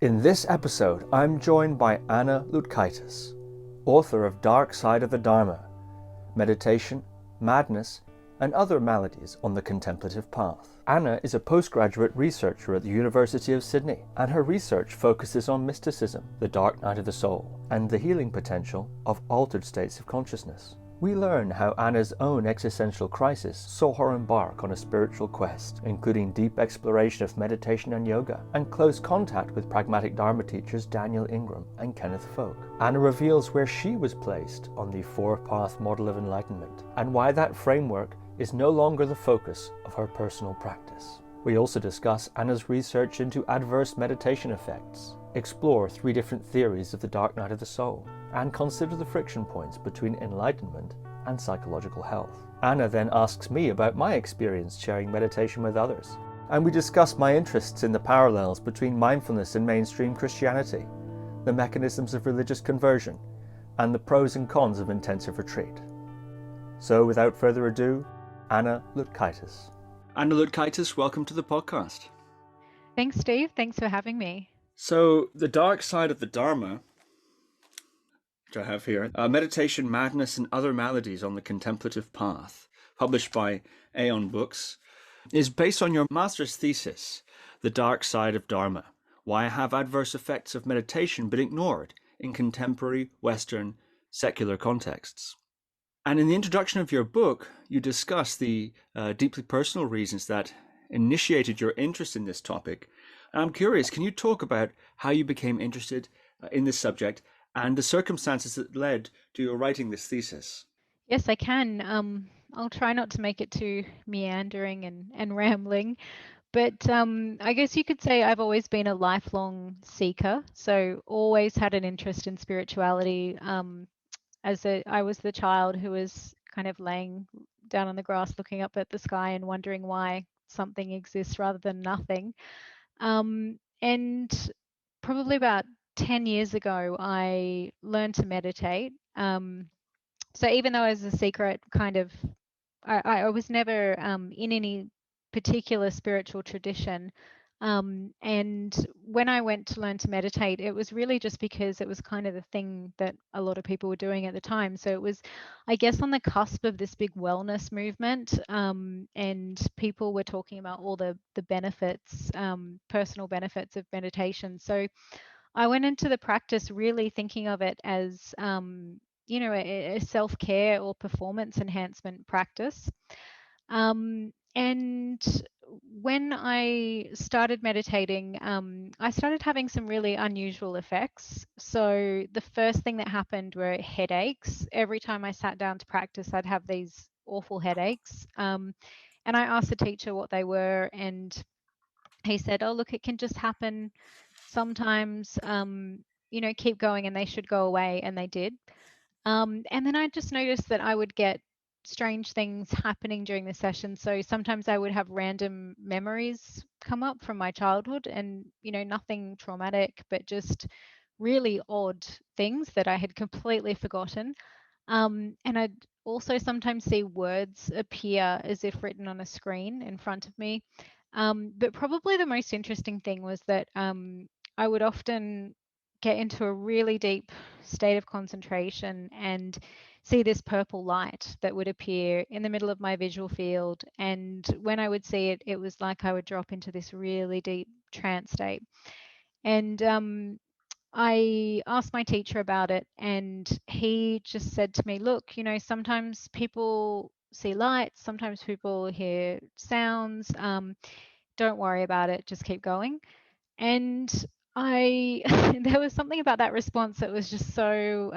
In this episode, I'm joined by Anna Lutkajtis, author of Dark Side of the Dharma, Meditation, Madness, and Other Maladies on the Contemplative Path. Anna is a postgraduate researcher at the University of Sydney, and her research focuses on mysticism, the dark night of the soul, and the healing potential of altered states of consciousness. We learn how Anna's own existential crisis saw her embark on a spiritual quest, including deep exploration of meditation and yoga, and close contact with pragmatic Dharma teachers Daniel Ingram and Kenneth Folk. Anna reveals where she was placed on the four-path model of enlightenment, and why that framework is no longer the focus of her personal practice. We also discuss Anna's research into adverse meditation effects, explore 3 different theories of the dark night of the soul, and consider the friction points between enlightenment and psychological health. Anna then asks me about my experience sharing meditation with others, and we discuss my interests in the parallels between mindfulness and mainstream Christianity, the mechanisms of religious conversion, and the pros and cons of intensive retreat. So without further ado, Anna Lutkajtis. Anna Lutkajtis, welcome to the podcast. Thanks, Steve. Thanks for having me. So, The Dark Side of the Dharma, which I have here, Meditation, Madness, and Other Maladies on the Contemplative Path, published by Aeon Books, is based on your master's thesis, The Dark Side of Dharma, Why I Have Adverse Effects of Meditation Been Ignored in Contemporary Western Secular Contexts. And in the introduction of your book, you discuss the deeply personal reasons that initiated your interest in this topic. And I'm curious, can you talk about how you became interested in this subject and the circumstances that led to your writing this thesis? Yes, I can. I'll try not to make it too meandering and rambling, but I guess you could say I've always been a lifelong seeker, so always had an interest in spirituality. I was the child who was kind of laying down on the grass looking up at the sky and wondering why something exists rather than nothing. And probably about 10 years ago, I learned to meditate. So even though I was a secret kind of, I was never in any particular spiritual tradition. And when I went to learn to meditate, it was really just because it was kind of the thing that a lot of people were doing at the time. So it was, I guess, on the cusp of this big wellness movement, and people were talking about all the benefits, personal benefits of meditation. So I went into the practice really thinking of it as, a self-care or performance enhancement practice. And when I started meditating, I started having some really unusual effects. So the first thing that happened were headaches. Every time I sat down to practice, I'd have these awful headaches. And I asked the teacher what they were, and he said, "Oh, look, it can just happen sometimes. Keep going, and they should go away," and they did. And then I just noticed that I would get strange things happening during the session. So sometimes I would have random memories come up from my childhood and, nothing traumatic, but just really odd things that I had completely forgotten. And I'd also sometimes see words appear as if written on a screen in front of me. But probably the most interesting thing was that I would often get into a really deep state of concentration and see this purple light that would appear in the middle of my visual field. And when I would see it, it was like I would drop into this really deep trance state. And I asked my teacher about it, and he just said to me, "Look, sometimes people see lights, sometimes people hear sounds. Don't worry about it, just keep going." And I there was something about that response that was just so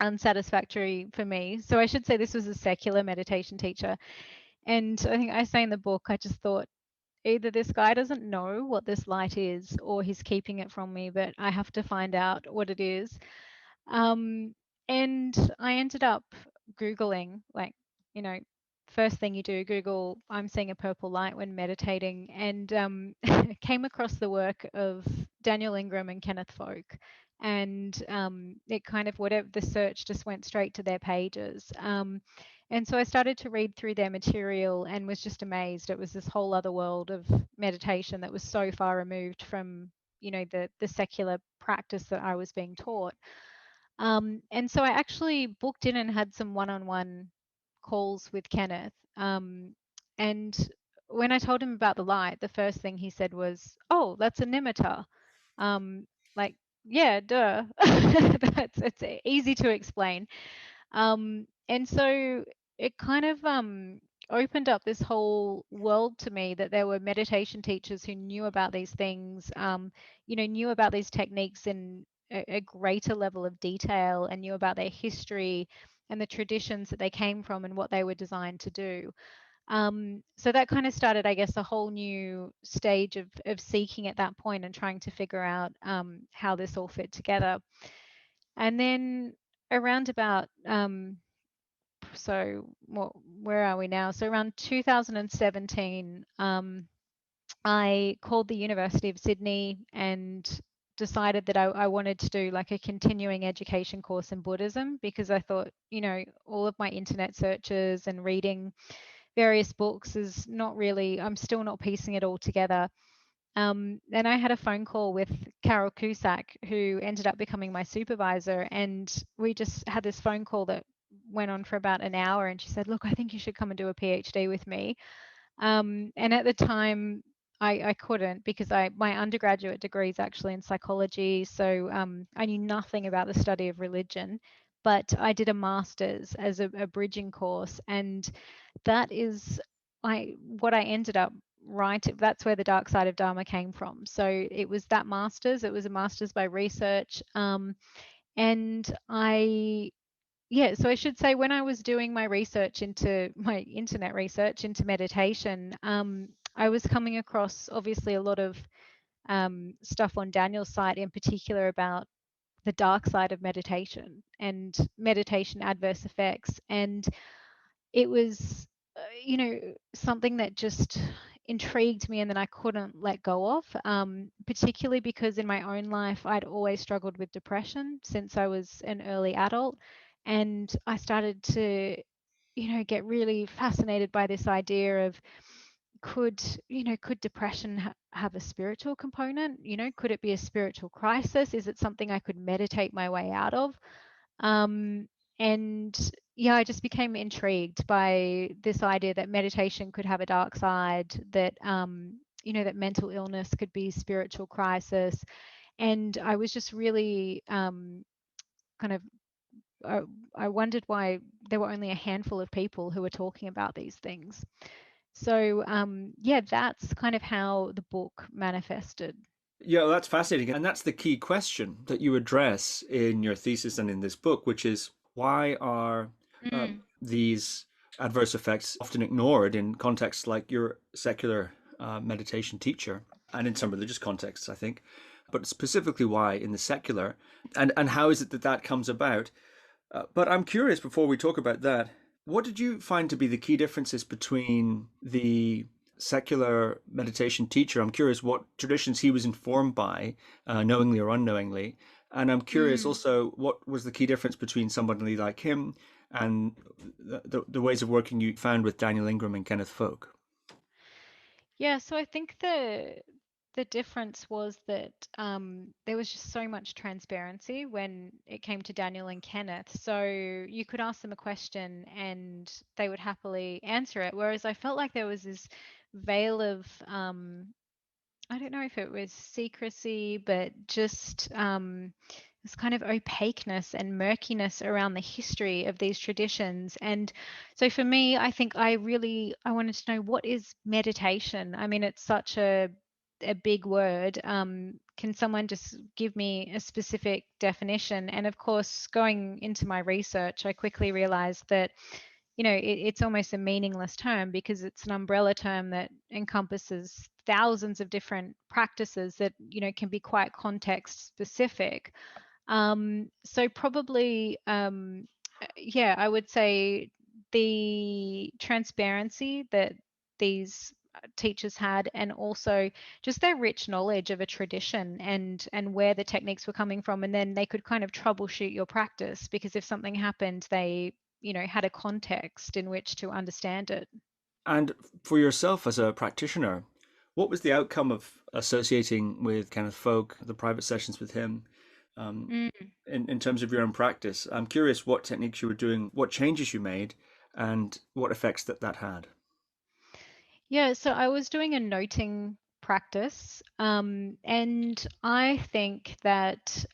unsatisfactory for me. So I should say this was a secular meditation teacher. And I think I say in the book, I just thought either this guy doesn't know what this light is or he's keeping it from me, but I have to find out what it is. And I ended up Googling, like, first thing you do, Google, "I'm seeing a purple light when meditating," and came across the work of Daniel Ingram and Kenneth Folk. And it kind of, whatever the search just went straight to their pages. And so I started to read through their material and was just amazed. It was this whole other world of meditation that was so far removed from the secular practice that I was being taught. And so I actually booked in and had some one-on-one calls with Kenneth. And when I told him about the light, the first thing he said was, "Oh, that's a nimitta." Um, like, yeah, duh. It's easy to explain. And so it kind of opened up this whole world to me, that there were meditation teachers who knew about these things, knew about these techniques in a greater level of detail, and knew about their history and the traditions that they came from and what they were designed to do. So that kind of started, I guess, a whole new stage of seeking at that point and trying to figure out how this all fit together. And then around about where are we now? So around 2017, I called the University of Sydney and decided that I wanted to do like a continuing education course in Buddhism, because I thought, all of my internet searches and reading various books is not really, I'm still not piecing it all together. And I had a phone call with Carol Cusack, who ended up becoming my supervisor. And we just had this phone call that went on for about an hour. And she said, "Look, I think you should come and do a PhD with me." And at the time, I couldn't, because my undergraduate degree is actually in psychology. So I knew nothing about the study of religion. But I did a master's as a bridging course. And that is what I ended up writing. That's where the dark side of Dharma came from. So it was that master's. It was a master's by research. And so I should say, when I was doing my research into my internet research into meditation, I was coming across obviously a lot of stuff on Daniel's site in particular about the dark side of meditation and meditation adverse effects. And it was, something that just intrigued me and that I couldn't let go of, particularly because in my own life, I'd always struggled with depression since I was an early adult. And I started to, get really fascinated by this idea of, could depression have a spiritual component? Could it be a spiritual crisis? Is it something I could meditate my way out of? Um, and yeah, I just became intrigued by this idea that meditation could have a dark side, that that mental illness could be spiritual crisis. And I was just really kind of I wondered why there were only a handful of people who were talking about these things. So that's kind of how the book manifested. Yeah, well, that's fascinating. And that's the key question that you address in your thesis and in this book, which is, why are these adverse effects often ignored in contexts like your secular meditation teacher, and in some religious contexts, I think, but specifically why in the secular, and how is it that that comes about? But I'm curious, before we talk about that, what did you find to be the key differences between the secular meditation teacher? I'm curious what traditions he was informed by, knowingly or unknowingly. And I'm curious Mm. also, what was the key difference between somebody like him and the ways of working you found with Daniel Ingram and Kenneth Folk? Yeah, so I think the difference was that there was just so much transparency when it came to Daniel and Kenneth. So you could ask them a question and they would happily answer it. Whereas I felt like there was this veil of I don't know if it was secrecy, but just this kind of opaqueness and murkiness around the history of these traditions. And so for me, I think I wanted to know, what is meditation? I mean, it's such a big word. Can someone just give me a specific definition? And of course, going into my research, I quickly realized that it's almost a meaningless term, because it's an umbrella term that encompasses thousands of different practices that can be quite context specific. So probably I would say the transparency that these teachers had, and also just their rich knowledge of a tradition and where the techniques were coming from, and then they could kind of troubleshoot your practice, because if something happened, they had a context in which to understand it. And for yourself as a practitioner, What was the outcome of associating with Kenneth Folk, the private sessions with him, um, Mm. in terms of your own practice? I'm curious what techniques you were doing, what changes you made, and what effects that had. Yeah, so I was doing a noting practice, and I think that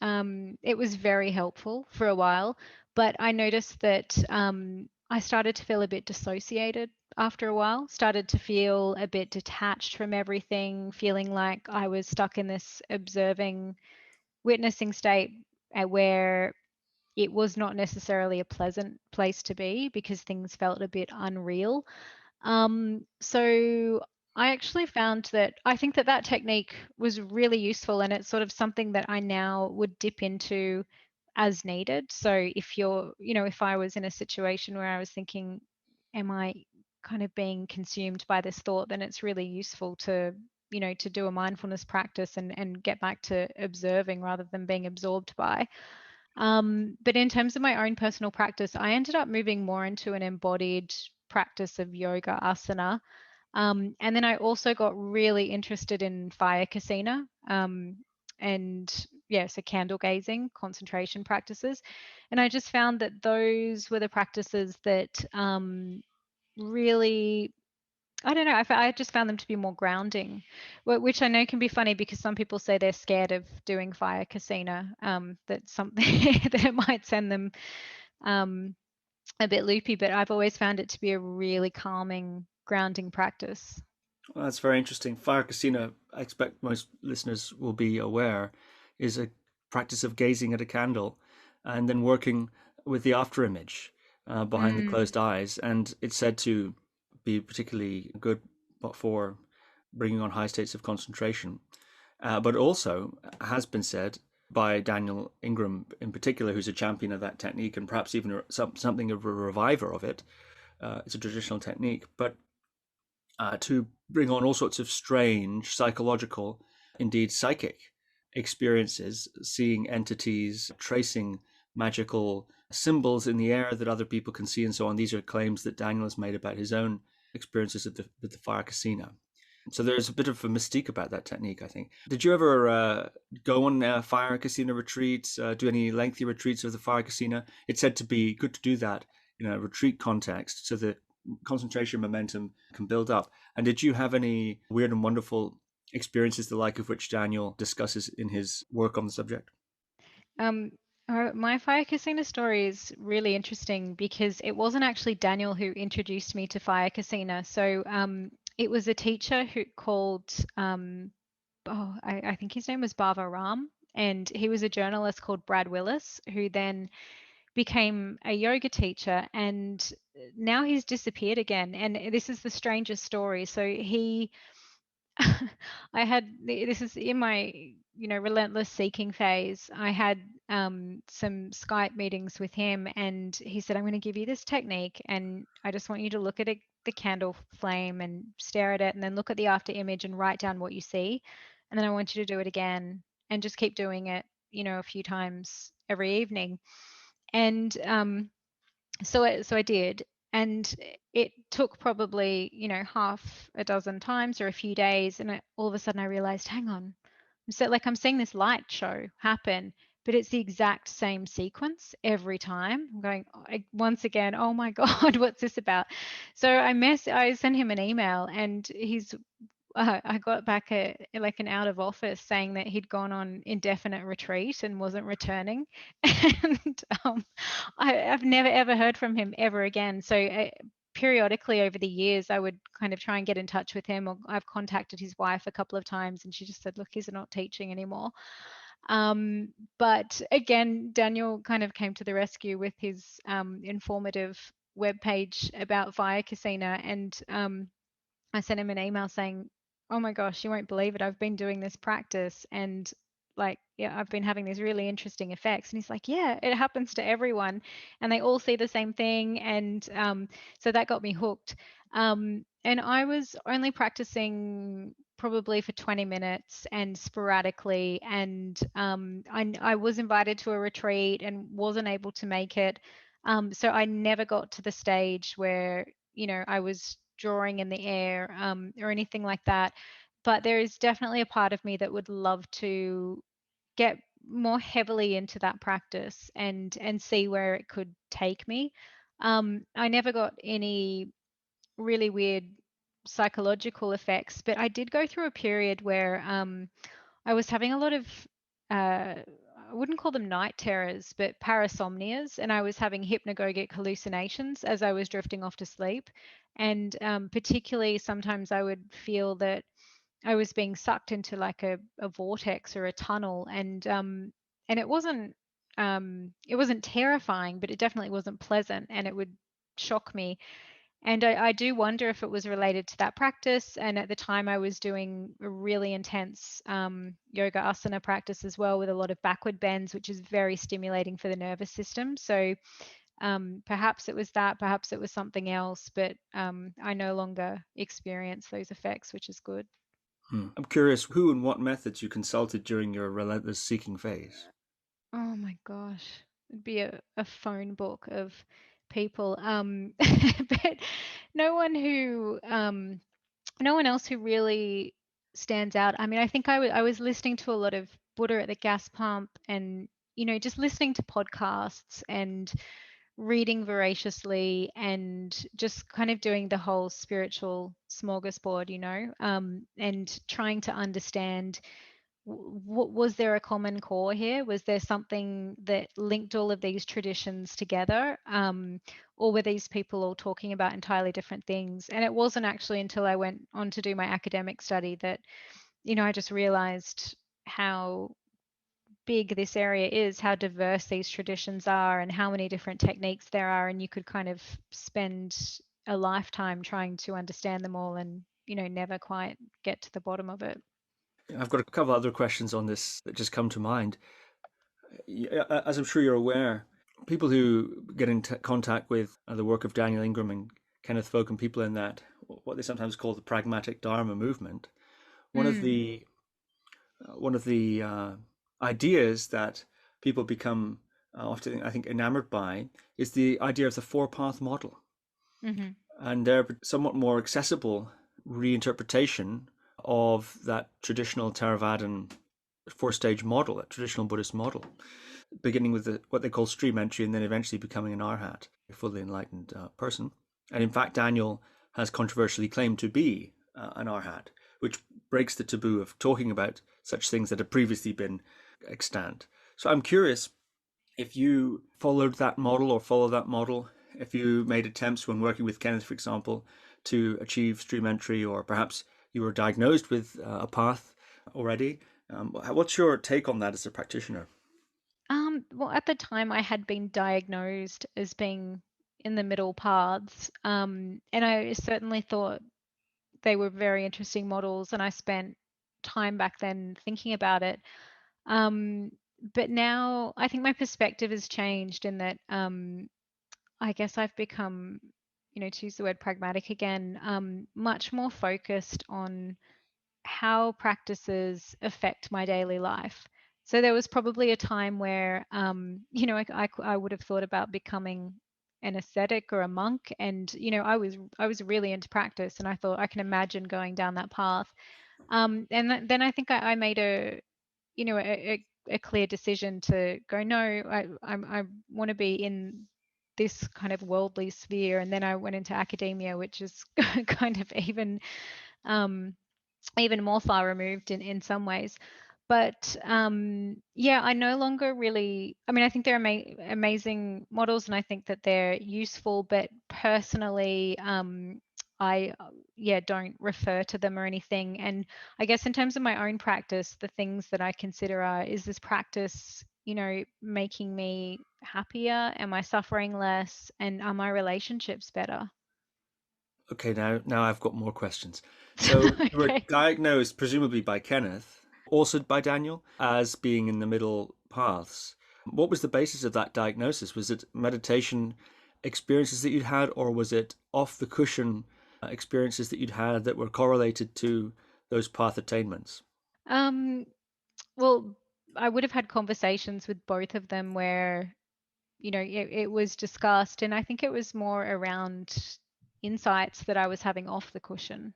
it was very helpful for a while, but I noticed that I started to feel a bit dissociated after a while, started to feel a bit detached from everything, feeling like I was stuck in this observing, witnessing state where it was not necessarily a pleasant place to be because things felt a bit unreal. So I actually found that I think that that technique was really useful, and it's sort of something that I now would dip into as needed. So if if I was in a situation where I was thinking, am I kind of being consumed by this thought, then it's really useful to do a mindfulness practice and get back to observing rather than being absorbed by. But in terms of my own personal practice, I ended up moving more into an embodied practice of yoga asana. And then I also got really interested in fire kasina, and yeah, so candle gazing, concentration practices. And I just found that those were the practices that really, I don't know. I just found them to be more grounding, which I know can be funny because some people say they're scared of doing fire casino, that something that it might send them um, a bit loopy. But I've always found it to be a really calming, grounding practice. Well, that's very interesting. Fire Casino, I expect most listeners will be aware, is a practice of gazing at a candle and then working with the after image behind the Mm, closed eyes. And it's said to be particularly good for bringing on high states of concentration. But also has been said by Daniel Ingram in particular, who's a champion of that technique and perhaps even something of a reviver of it. It's a traditional technique, but to bring on all sorts of strange psychological, indeed psychic experiences, seeing entities, tracing magical symbols in the air that other people can see, and so on. These are claims that Daniel has made about his own experiences with the fire casino. So there's a bit of a mystique about that technique, I think. Did you ever go on fire casino retreats, do any lengthy retreats of the fire casino? It's said to be good to do that in a retreat context so that concentration momentum can build up. And did you have any weird and wonderful experiences, the like of which Daniel discusses in his work on the subject? um, my fire casino story is really interesting because it wasn't actually Daniel who introduced me to fire casino. So it was a teacher who called I think his name was Bava Ram, and he was a journalist called Brad Willis, who then became a yoga teacher, and now he's disappeared again. And this is the strangest story. So he, I had this is in my relentless seeking phase. I had some Skype meetings with him, and he said, "I'm going to give you this technique, and I just want you to look at the candle flame and stare at it, and then look at the after image and write down what you see, and then I want you to do it again and just keep doing it, a few times every evening." And so I did, and it took probably half a dozen times or a few days, and all of a sudden I realized, hang on, so like I'm seeing this light show happen, but it's the exact same sequence every time. I'm going once again, oh my God, what's this about? So I sent him an email, and I got back like an out of office saying that he'd gone on indefinite retreat and wasn't returning. And I've never ever heard from him ever again. So periodically over the years, I would kind of try and get in touch with him, or I've contacted his wife a couple of times, and she just said, "Look, he's not teaching anymore." But again, Daniel kind of came to the rescue with his informative webpage about Via Casina, and I sent him an email saying, "Oh my gosh, you won't believe it. I've been doing this practice, and like, yeah, I've been having these really interesting effects." And he's like, "Yeah, it happens to everyone, and they all see the same thing." And so that got me hooked. And I was only practicing probably for 20 minutes and sporadically. And I was invited to a retreat and wasn't able to make it. So I never got to the stage where I was drawing in the air, or anything like that. but there is definitely a part of me that would love to get more heavily into that practice and see where it could take me. I never got any really weird psychological effects, but I did go through a period where I was having a lot of I wouldn't call them night terrors, but parasomnias, and I was having hypnagogic hallucinations as I was drifting off to sleep. And particularly, sometimes I would feel that I was being sucked into like a vortex or a tunnel, and it wasn't terrifying, but it definitely wasn't pleasant, and it would shock me. And I do wonder if it was related to that practice. And at the time, I was doing a really intense yoga asana practice as well, with a lot of backward bends, which is very stimulating for the nervous system. So perhaps it was that, perhaps it was something else, but I no longer experience those effects, which is good. I'm curious who and what methods you consulted during your relentless seeking phase. Oh my gosh, it'd be a phone book of people. But no one who no one else who really stands out. I mean, I think I was listening to a lot of Buddha at the gas pump, and just listening to podcasts and reading voraciously, and just kind of doing the whole spiritual smorgasbord, and trying to understand, was there a common core here? Was there something that linked all of these traditions together? Or were these people all talking about entirely different things? And it wasn't actually until I went on to do my academic study that, I just realized how big this area is, how diverse these traditions are, and how many different techniques there are. And you could kind of spend a lifetime trying to understand them all and, never quite get to the bottom of it. I've got a couple other questions on this that just come to mind. As I'm sure you're aware, people who get in contact with the work of Daniel Ingram and Kenneth Folk and people in that, what they sometimes call the pragmatic Dharma movement, one of Mm, the one of the ideas that people become often, I think, enamored by is the idea of the four-path model, hmm and they're somewhat more accessible reinterpretation of that traditional Theravadan four-stage model, that traditional Buddhist model, beginning with what they call stream entry and then eventually becoming an arhat, a fully enlightened person. And in fact, Daniel has controversially claimed to be an arhat, which breaks the taboo of talking about such things that have previously been extant. So I'm curious if you followed that model or follow that model, if you made attempts when working with Kenneth, for example, to achieve stream entry, or perhaps you were diagnosed with a path already. What's your take on that as a practitioner? Well, at the time, I had been diagnosed as being in the middle paths, and I certainly thought they were very interesting models, and I spent time back then thinking about it. Um, but now I think my perspective has changed in that I guess I've become, to use the word pragmatic again, much more focused on how practices affect my daily life. So there was probably a time where, I would have thought about becoming an ascetic or a monk, and I was really into practice, and I thought I can imagine going down that path. Then I think I made a clear decision to go, no, I want to be in this kind of worldly sphere, and then I went into academia, which is kind of um, even more far removed in some ways. But yeah, I no longer really, I mean, I think they're amazing models, and I think that they're useful, but personally, I yeah, don't refer to them or anything. And I guess in terms of my own practice, the things that I consider are, is this practice, making me happier? Am I suffering less? And are my relationships better? Okay, now I've got more questions. So you were Okay. diagnosed, presumably by Kenneth, also by Daniel, as being in the middle paths. What was the basis of that diagnosis? Was it meditation experiences that you'd had, or was it off the cushion experiences that you'd had that were correlated to those path attainments? Um, Well, I would have had conversations with both of them where, it was discussed, and I think it was more around insights that I was having off the cushion.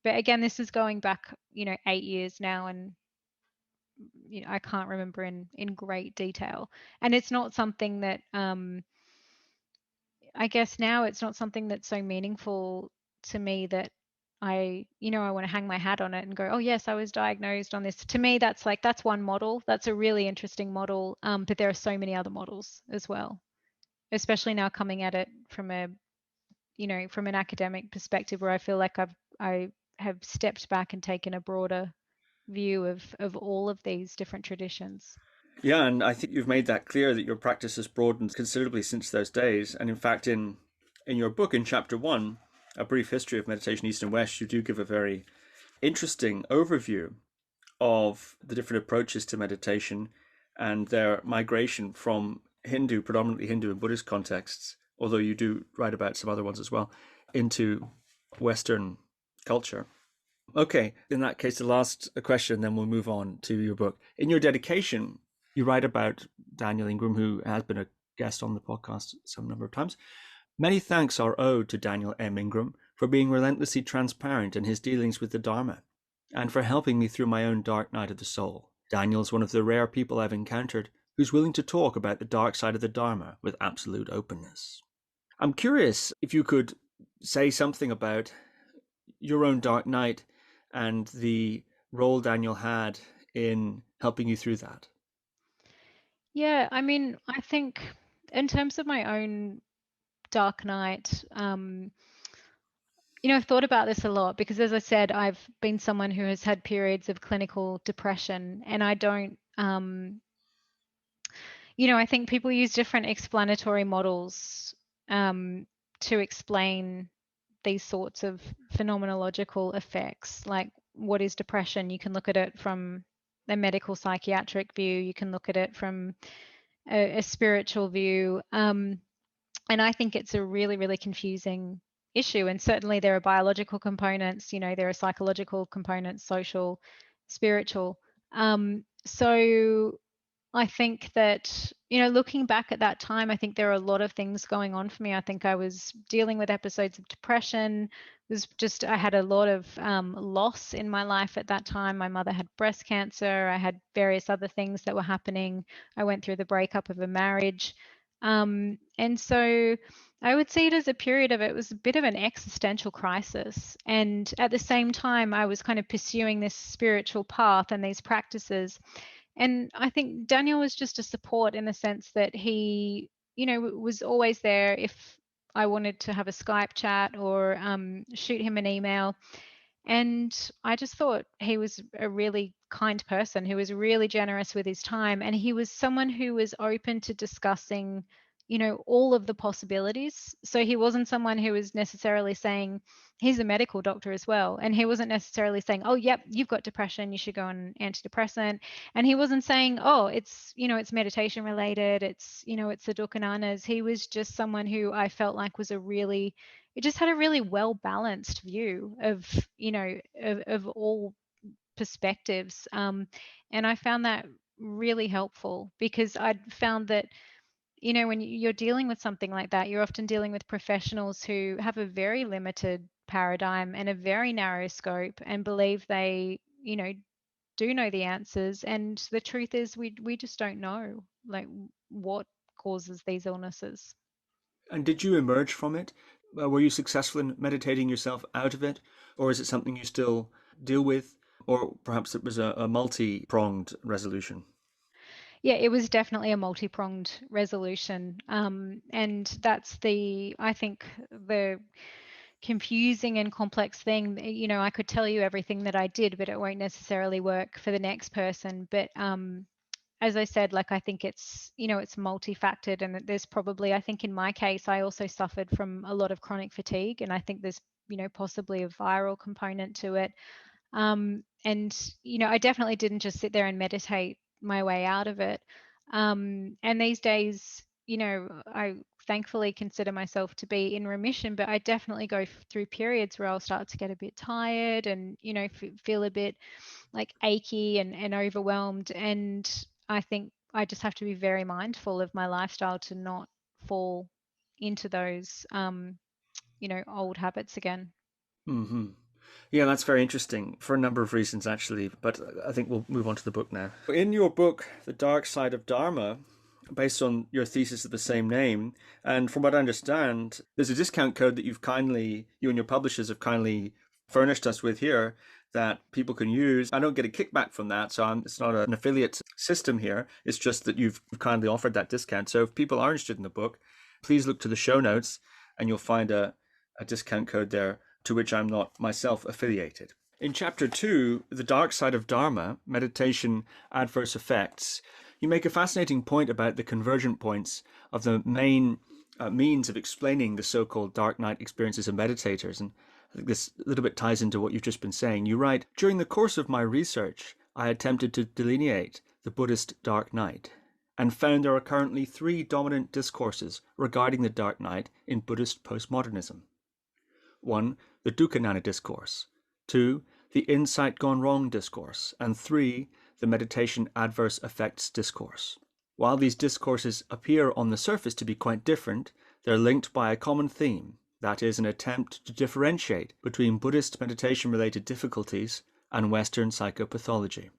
But again, this is going back, 8 years now, and I can't remember in great detail. And it's not something that I guess now it's not something that's so meaningful to me that I want to hang my hat on it and go, oh yes, I was diagnosed on this. To me, that's one model. That's a really interesting model. But there are so many other models as well, especially now coming at it from from an academic perspective, where I feel like I have stepped back and taken a broader view of all of these different traditions. Yeah, and I think you've made that clear that your practice has broadened considerably since those days. And in fact, in your book, in chapter one, A Brief History of Meditation East and West, you do give a very interesting overview of the different approaches to meditation and their migration from Hindu, predominantly Hindu and Buddhist contexts, although you do write about some other ones as well, into Western culture. Okay, in that case, the last question, then we'll move on to your book. In your dedication, you write about Daniel Ingram, who has been a guest on the podcast some number of times. Many thanks are owed to Daniel M. Ingram for being relentlessly transparent in his dealings with the Dharma, and for helping me through my own dark night of the soul. Daniel's one of the rare people I've encountered who's willing to talk about the dark side of the Dharma with absolute openness. I'm curious if you could say something about your own dark night and the role Daniel had in helping you through that. Yeah, I mean, I think in terms of my own dark night, I've thought about this a lot because, as I said, I've been someone who has had periods of clinical depression, and I don't, I think people use different explanatory models to explain these sorts of phenomenological effects. Like, what is depression? You can look at it from a medical psychiatric view, you can look at it from a spiritual view. And I think it's a really, really confusing issue. And certainly there are biological components, there are psychological components, social, spiritual. So I think that, looking back at that time, I think there are a lot of things going on for me. I think I was dealing with episodes of depression. I had a lot of loss in my life at that time. My mother had breast cancer. I had various other things that were happening. I went through the breakup of a marriage. And so I would see it as a period it was a bit of an existential crisis. And at the same time, I was kind of pursuing this spiritual path and these practices. And I think Daniel was just a support in the sense that he, was always there if I wanted to have a Skype chat or shoot him an email. And I just thought he was a really kind person who was really generous with his time. And he was someone who was open to discussing, all of the possibilities. So he wasn't someone who was necessarily saying, he's a medical doctor as well. And he wasn't necessarily saying, oh, yep, you've got depression, you should go on antidepressant. And he wasn't saying, oh, it's meditation related, it's the dukkha. He was just someone who I felt like was it just had a really well balanced view of of all perspectives, and I found that really helpful because I'd found that when you're dealing with something like that, you're often dealing with professionals who have a very limited paradigm and a very narrow scope and believe they do know the answers, and the truth is we just don't know like what causes these illnesses. And did you emerge from it? Were you successful in meditating yourself out of it? Or is it something you still deal with? Or perhaps it was a multi pronged resolution? Yeah, it was definitely a multi-pronged resolution. And that's I think, the confusing and complex thing. I could tell you everything that I did, but it won't necessarily work for the next person. But as I said, like, I think it's multifactored, and there's probably, I think in my case, I also suffered from a lot of chronic fatigue, and I think there's, possibly a viral component to it. And I definitely didn't just sit there and meditate my way out of it. And these days, I thankfully consider myself to be in remission, but I definitely go through periods where I'll start to get a bit tired and, feel a bit like achy and overwhelmed. And I think I just have to be very mindful of my lifestyle to not fall into those, old habits again. Hmm. Yeah, that's very interesting for a number of reasons, actually. But I think we'll move on to the book now. In your book, The Dark Side of Dharma, based on your thesis of the same name, and from what I understand, there's a discount code that you and your publishers have kindly furnished us with here that people can use. I don't get a kickback from that, so it's not an affiliate system here. It's just that you've kindly offered that discount. So if people are interested in the book, please look to the show notes and you'll find a discount code there to which I'm not myself affiliated. In chapter 2, The Dark Side of Dharma, Meditation, Adverse Effects, you make a fascinating point about the convergent points of the main means of explaining the so-called dark night experiences of meditators. And I think this a little bit ties into what you've just been saying. You write, during the course of my research, I attempted to delineate the Buddhist dark night and found there are currently 3 dominant discourses regarding the dark night in Buddhist postmodernism. 1. The Dukkha discourse. 2. The insight gone wrong discourse. And 3. The meditation adverse effects discourse. While these discourses appear on the surface to be quite different, they're linked by a common theme, that is, an attempt to differentiate between Buddhist meditation-related difficulties and Western psychopathology.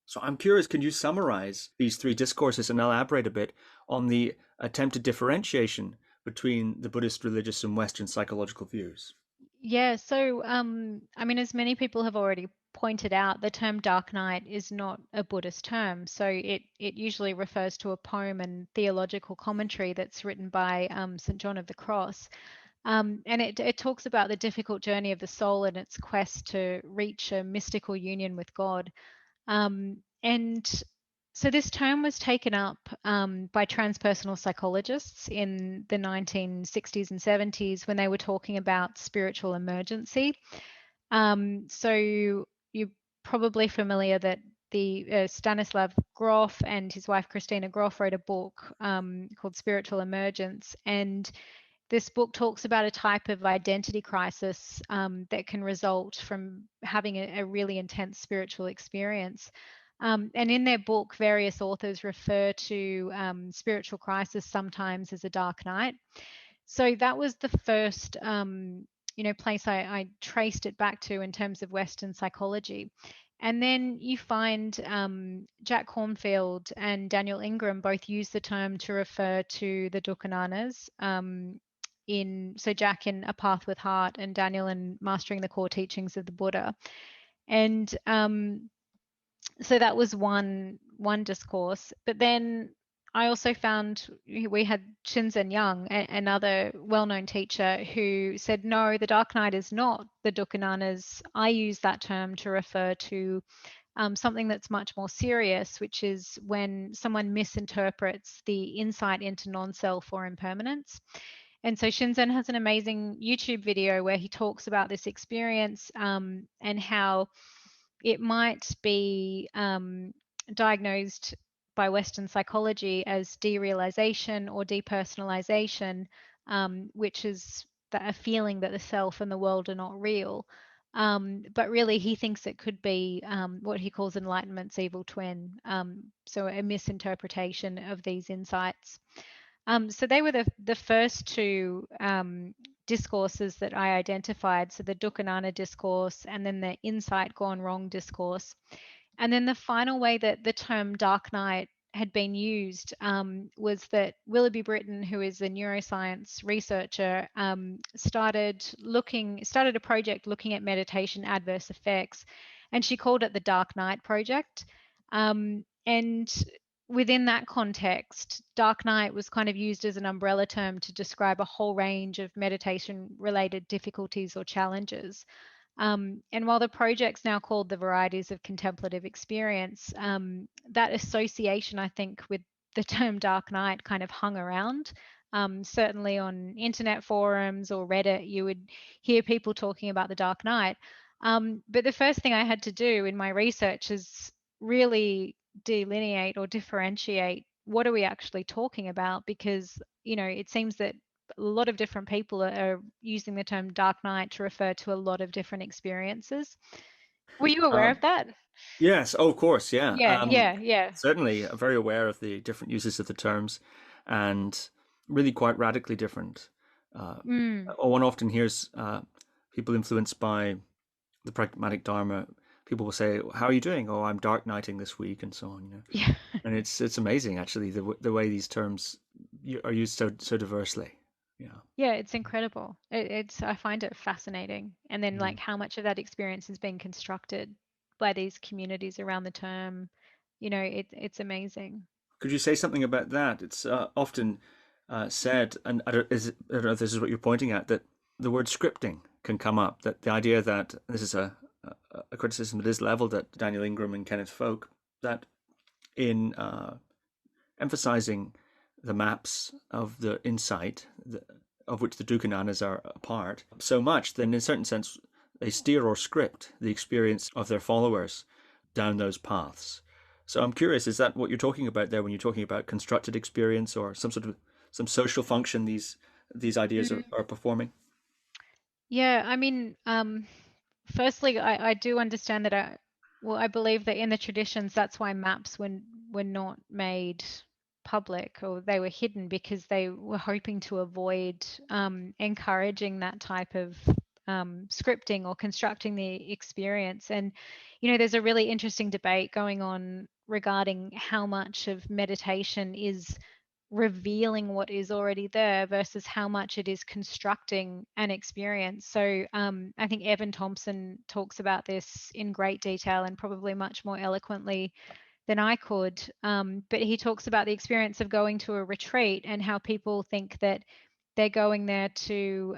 So I'm curious, can you summarize these 3 discourses and elaborate a bit on the attempted differentiation between the Buddhist religious and Western psychological views? Yeah, so I mean, as many people have already pointed out, the term dark night is not a Buddhist term. So it usually refers to a poem and theological commentary that's written by St. John of the Cross. And it talks about the difficult journey of the soul and its quest to reach a mystical union with God. And so this term was taken up by transpersonal psychologists in the 1960s and 70s when they were talking about spiritual emergency. So you're probably familiar that the Stanislav Grof and his wife Christina Grof wrote a book called Spiritual Emergence, and this book talks about a type of identity crisis that can result from having a really intense spiritual experience. And in their book, various authors refer to spiritual crisis sometimes as a dark night. So that was the first, place I traced it back to in terms of Western psychology. And then you find Jack Kornfield and Daniel Ingram both use the term to refer to the Dukkha so Jack in A Path with Heart and Daniel in Mastering the Core Teachings of the Buddha. And so that was one discourse. But then I also found we had Shinzen Young, another well-known teacher, who said, no, the dark night is not the Dukkha. I use that term to refer to something that's much more serious, which is when someone misinterprets the insight into non-self or impermanence. And so Shinzen has an amazing YouTube video where he talks about this experience and how it might be diagnosed by Western psychology as derealization or depersonalization, which is a feeling that the self and the world are not real. But really, he thinks it could be what he calls enlightenment's evil twin, so a misinterpretation of these insights. So they were the first 2 discourses that I identified. So the Dukkha discourse and then the insight gone wrong discourse. And then the final way that the term dark night had been used was that Willoughby Britton, who is a neuroscience researcher, started a project looking at meditation adverse effects, and she called it the Dark Night Project. And within that context, dark night was kind of used as an umbrella term to describe a whole range of meditation-related difficulties or challenges. And while the project's now called the Varieties of Contemplative Experience, that association, I think, with the term dark night kind of hung around. Certainly on internet forums or Reddit, you would hear people talking about the dark night. But the first thing I had to do in my research is really delineate or differentiate what are we actually talking about, because it seems that a lot of different people are using the term dark night to refer to a lot of different experiences. Were you aware of that? Yes, oh, of course, yeah. Yeah. Certainly very aware of the different uses of the terms and really quite radically different. Mm. One often hears people influenced by the pragmatic Dharma, people will say, "How are you doing?" "Oh, I'm dark nighting this week," and so on. Yeah. And it's amazing actually the way these terms are used so diversely. Yeah. Yeah, it's incredible. It's I find it fascinating. And then Mm. like how much of that experience has been constructed by these communities around the term, it's amazing. Could you say something about that? It's often said, and I don't know if this is what you're pointing at, that the word scripting can come up. That the idea that this is a criticism that is leveled at Daniel Ingram and Kenneth Folk, that in emphasizing the maps of the insight, of which the Dukkananas are a part, so much, then in a certain sense, they steer or script the experience of their followers down those paths. So I'm curious, is that what you're talking about there when you're talking about constructed experience or some social function these ideas Mm. are performing? Yeah, I mean, firstly, I do understand that I believe that in the traditions, that's why maps were not made public, or they were hidden, because they were hoping to avoid encouraging that type of scripting or constructing the experience. And there's a really interesting debate going on regarding how much of meditation is revealing what is already there versus how much it is constructing an experience. So I think Evan Thompson talks about this in great detail and probably much more eloquently than I could. But he talks about the experience of going to a retreat and how people think that they're going there to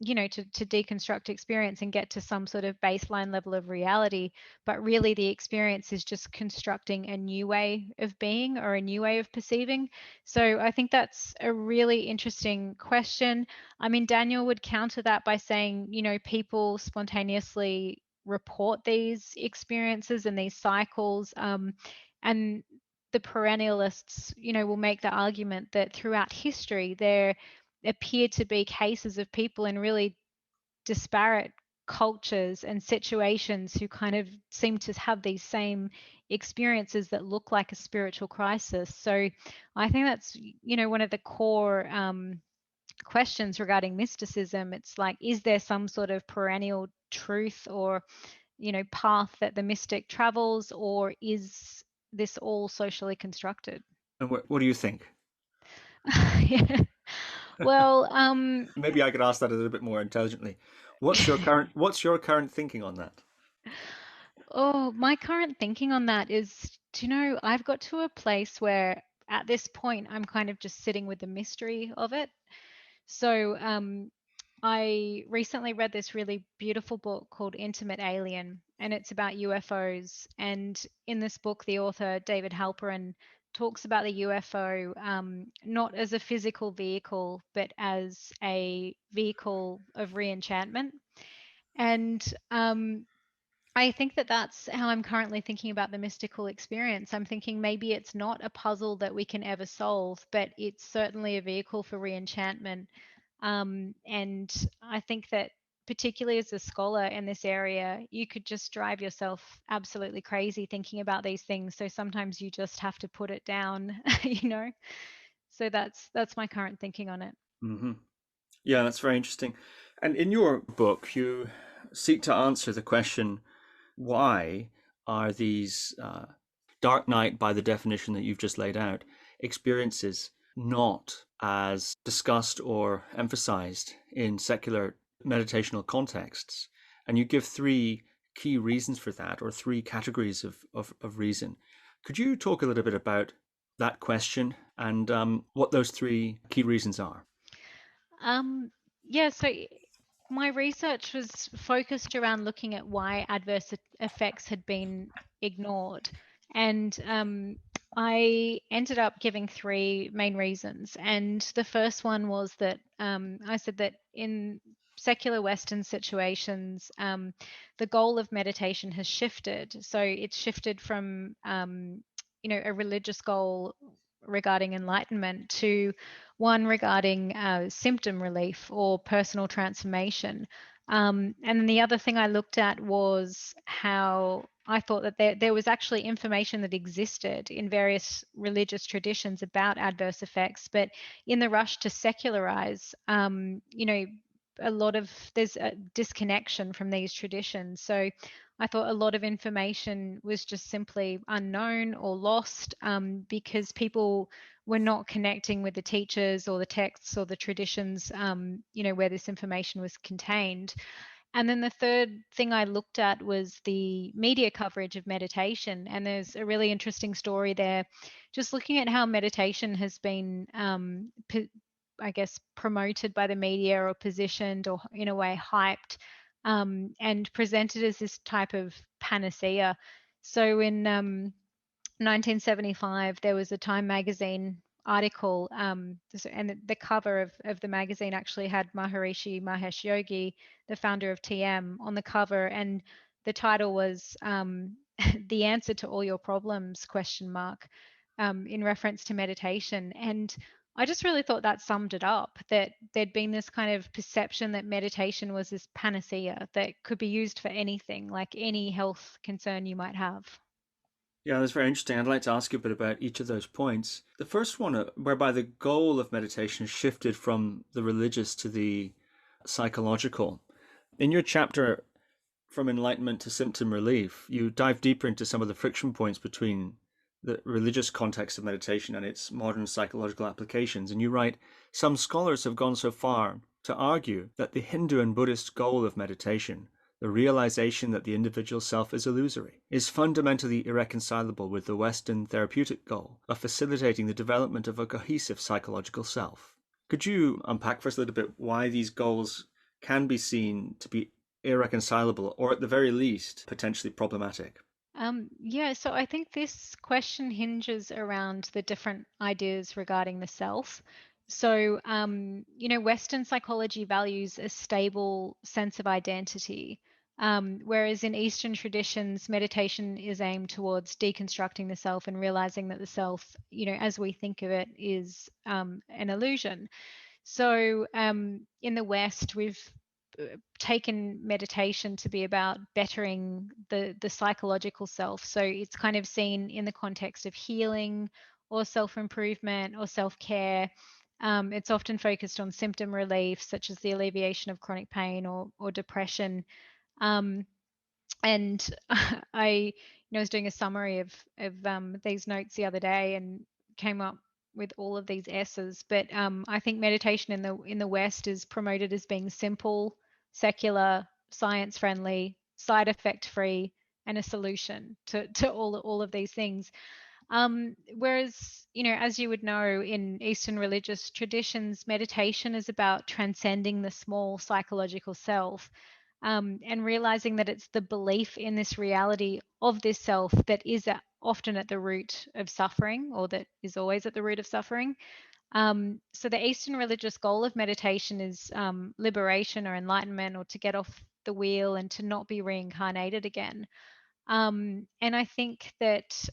to deconstruct experience and get to some sort of baseline level of reality, but really the experience is just constructing a new way of being or a new way of perceiving. So I think that's a really interesting question. I mean, Daniel would counter that by saying, people spontaneously report these experiences and these cycles, and the perennialists, will make the argument that throughout history there appear to be cases of people in really disparate cultures and situations who kind of seem to have these same experiences that look like a spiritual crisis. So I think that's, one of the core questions regarding mysticism. It's like, is there some sort of perennial truth or, path that the mystic travels, or is this all socially constructed? And what do you think? Yeah. Well, Maybe I could ask that a little bit more intelligently. What's your current thinking on that? oh, my current thinking on that is, I've got to a place where at this point I'm kind of just sitting with the mystery of it. So, I recently read this really beautiful book called Intimate Alien, and it's about UFOs. And in this book, the author, David Halperin, talks about the UFO not as a physical vehicle, but as a vehicle of reenchantment. And I think that that's how I'm currently thinking about the mystical experience. I'm thinking maybe it's not a puzzle that we can ever solve, but it's certainly a vehicle for reenchantment. And I think that, particularly as a scholar in this area, you could just drive yourself absolutely crazy thinking about these things. So sometimes you just have to put it down, you know? So that's my current thinking on it. Hmm. Yeah, that's very interesting. And in your book, you seek to answer the question, why are these dark night, by the definition that you've just laid out, experiences not as discussed or emphasized in secular meditational contexts? And you give three key reasons for that, or three categories of reason. Could you talk a little bit about that question and what those three key reasons are? Um, yeah, so my research was focused around looking at why adverse effects had been ignored. And I ended up giving three main reasons. And the first one was that I said that in secular Western situations, the goal of meditation has shifted. So it's shifted from, a religious goal regarding enlightenment to one regarding symptom relief or personal transformation. And then the other thing I looked at was how I thought that there was actually information that existed in various religious traditions about adverse effects, but in the rush to secularize, there's a disconnection from these traditions. So I thought a lot of information was just simply unknown or lost, because people were not connecting with the teachers or the texts or the traditions, where this information was contained. And then the third thing I looked at was the media coverage of meditation. And there's a really interesting story there, just looking at how meditation has been, I guess, promoted by the media or positioned or in a way hyped, and presented as this type of panacea. So in 1975, there was a Time magazine article, and the cover of the magazine actually had Maharishi Mahesh Yogi, the founder of TM, on the cover, and the title was "The Answer to All Your Problems?" In reference to meditation. And I just really thought that summed it up, that there'd been this kind of perception that meditation was this panacea that could be used for anything, like any health concern you might have. Yeah, that's very interesting. I'd like to ask you a bit about each of those points. The first one, whereby the goal of meditation shifted from the religious to the psychological. In your chapter, From Enlightenment to Symptom Relief, you dive deeper into some of the friction points between the religious context of meditation and its modern psychological applications. And you write, some scholars have gone so far to argue that the Hindu and Buddhist goal of meditation, the realization that the individual self is illusory, is fundamentally irreconcilable with the Western therapeutic goal of facilitating the development of a cohesive psychological self. Could you unpack for us a little bit why these goals can be seen to be irreconcilable, or at the very least, potentially problematic? Yeah, so I think this question hinges around the different ideas regarding the self. So, Western psychology values a stable sense of identity, whereas in Eastern traditions, meditation is aimed towards deconstructing the self and realizing that the self, as we think of it, is an illusion. So, in the West, we've taken meditation to be about bettering the psychological self. So it's kind of seen in the context of healing or self-improvement or self-care. It's often focused on symptom relief, such as the alleviation of chronic pain or depression. Um, and I was doing a summary of these notes the other day and came up with all of these S's. But I think meditation in the West is promoted as being simple, secular, science friendly, side effect free, and a solution to all of these things. Whereas, as you would know, in Eastern religious traditions, meditation is about transcending the small psychological self, and realizing that it's the belief in this reality of this self that is often at the root of suffering, or that is always at the root of suffering. So the Eastern religious goal of meditation is liberation or enlightenment, or to get off the wheel and to not be reincarnated again. And I think that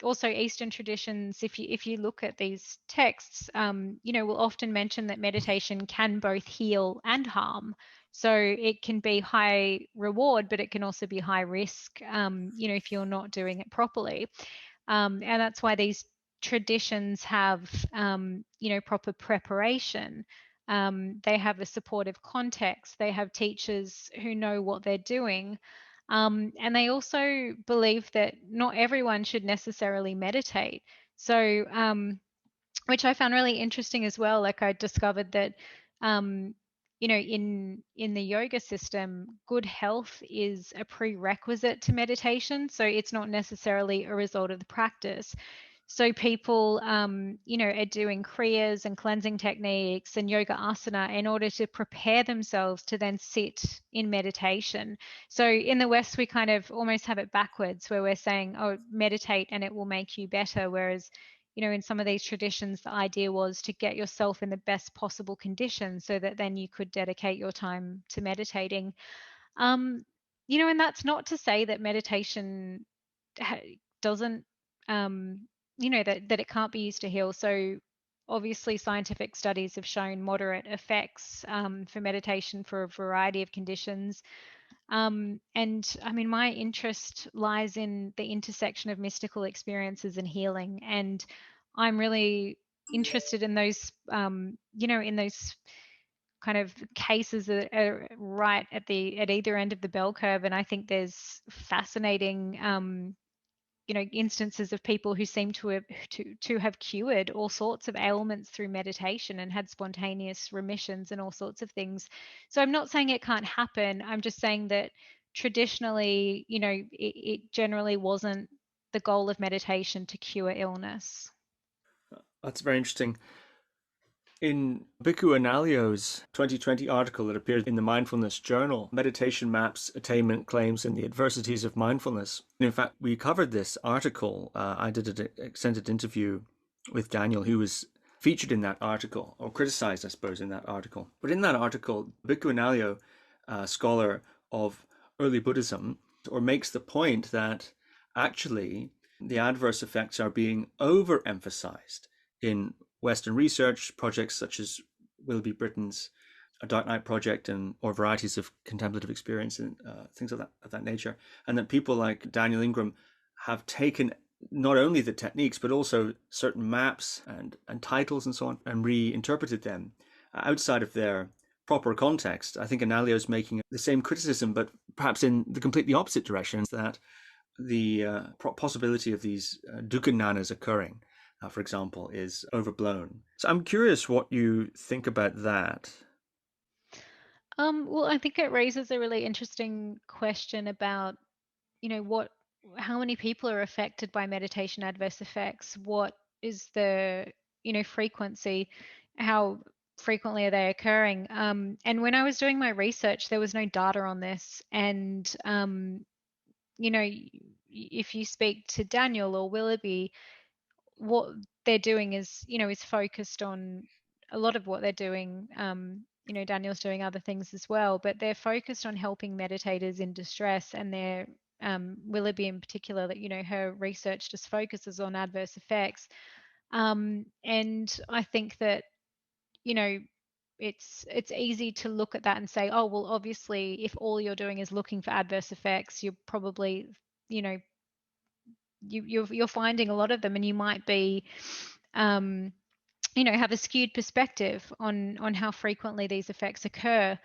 also Eastern traditions, if you look at these texts, will often mention that meditation can both heal and harm. So it can be high reward, but it can also be high risk, if you're not doing it properly. And that's why these traditions have, proper preparation. They have a supportive context. They have teachers who know what they're doing. And they also believe that not everyone should necessarily meditate. So, which I found really interesting as well. Like, I discovered that, in the yoga system, good health is a prerequisite to meditation. So it's not necessarily a result of the practice. So people, are doing kriyas and cleansing techniques and yoga asana in order to prepare themselves to then sit in meditation. So in the West, we kind of almost have it backwards, where we're saying, oh, meditate and it will make you better. Whereas, in some of these traditions, the idea was to get yourself in the best possible condition so that then you could dedicate your time to meditating. Um, and that's not to say that meditation doesn't, that it can't be used to heal. So obviously scientific studies have shown moderate effects for meditation for a variety of conditions. And I mean, my interest lies in the intersection of mystical experiences and healing. And I'm really interested in those, in those kind of cases that are right at either end of the bell curve, and I think there's fascinating instances of people who seem to have cured all sorts of ailments through meditation and had spontaneous remissions and all sorts of things. So I'm not saying it can't happen. I'm just saying that traditionally, it generally wasn't the goal of meditation to cure illness. That's very interesting. In Bikkhu Analayo's 2020 article that appeared in the Mindfulness Journal, Meditation Maps, Attainment Claims, and the Adversities of Mindfulness. In fact, we covered this article. I did an extended interview with Daniel, who was featured in that article, or criticized, I suppose, in that article. But in that article, Bikkhu Analayo, a scholar of early Buddhism, or makes the point that actually the adverse effects are being overemphasized in Western research projects such as Willoughby Britton's A Dark Night Project or varieties of contemplative experience and things of that nature, and that people like Daniel Ingram have taken not only the techniques but also certain maps and titles and so on and reinterpreted them outside of their proper context. I think Analayo is making the same criticism, but perhaps in the completely opposite direction, that the possibility of these dukkha occurring, for example, is overblown. So I'm curious what you think about that. Well, I think it raises a really interesting question about, how many people are affected by meditation adverse effects? What is the, frequency? How frequently are they occurring? And when I was doing my research, there was no data on this. And, if you speak to Daniel or Willoughby, what they're doing is focused on a lot of what they're doing. Daniel's doing other things as well, but they're focused on helping meditators in distress, and they're Willoughby in particular, that her research just focuses on adverse effects. And I think that it's easy to look at that and say, oh well, obviously if all you're doing is looking for adverse effects, you're probably you know you're finding a lot of them, and you might be have a skewed perspective on how frequently these effects occur.